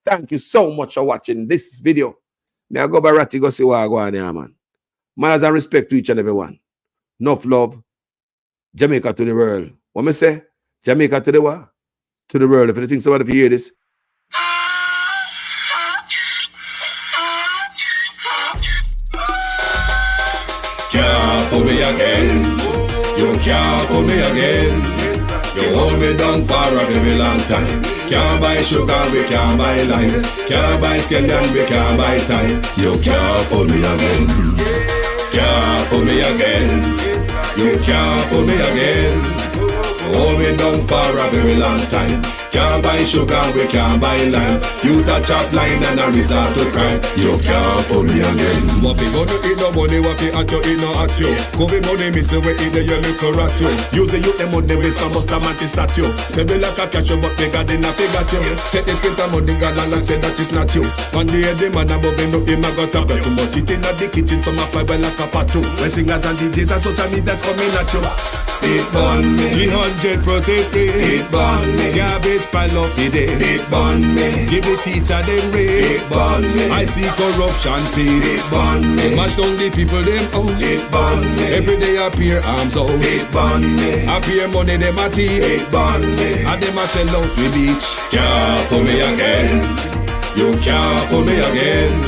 thank you so much for watching this video. Now go by Ratty, go see what I go on here, man. Manners and respect to each and every one. Enough love. Jamaica to the world. What me say? Jamaica to the what? To the world. If you think somebody hear this. Can't fool me again. You can't fool me again. You hold me down for a very long time. Can't buy sugar, we can't buy lime. Can't buy scallion, we can't buy time. You can't fool me again. Can't fool me again. You can't fool me again. Hold me down for a very long time. Can't buy sugar, we can't buy lime. You touch up line and a resort to crime. You can't fool me again. What we gonna eat no money, what we at you, eat no at you. Covid money, miss away in the yellow correct you. Use the youth, the money, waste for most of the statue. Say we like a catch you, but they got enough, they got you. Take the sprinter money, got and say that is not you. One day the man above him up, him a got up. Too much eating at the kitchen, some a fly by like a patu. When singers and DJs and social media's coming at you. It burn me 300% free. It burn me garbage pile up the day. It burn me give the teacher them raise. It burn me I see corruption peace. It burn me mash down the people them house. It burn me every day appear arms out. It burn me appear money them a tea. It burn me and them a sell out the beach. Can't fool me again. You can't fool me again.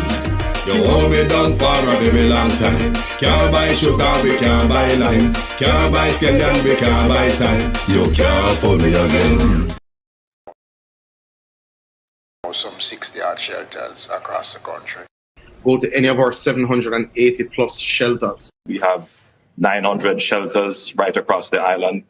You hold me down for a very long time. Can't buy sugar, we can't buy lime. Can't buy scallion, we can't buy time. You can't fool me again. Some 60-odd shelters across the country. Go to any of our 780 plus shelters. We have 900 shelters right across the island.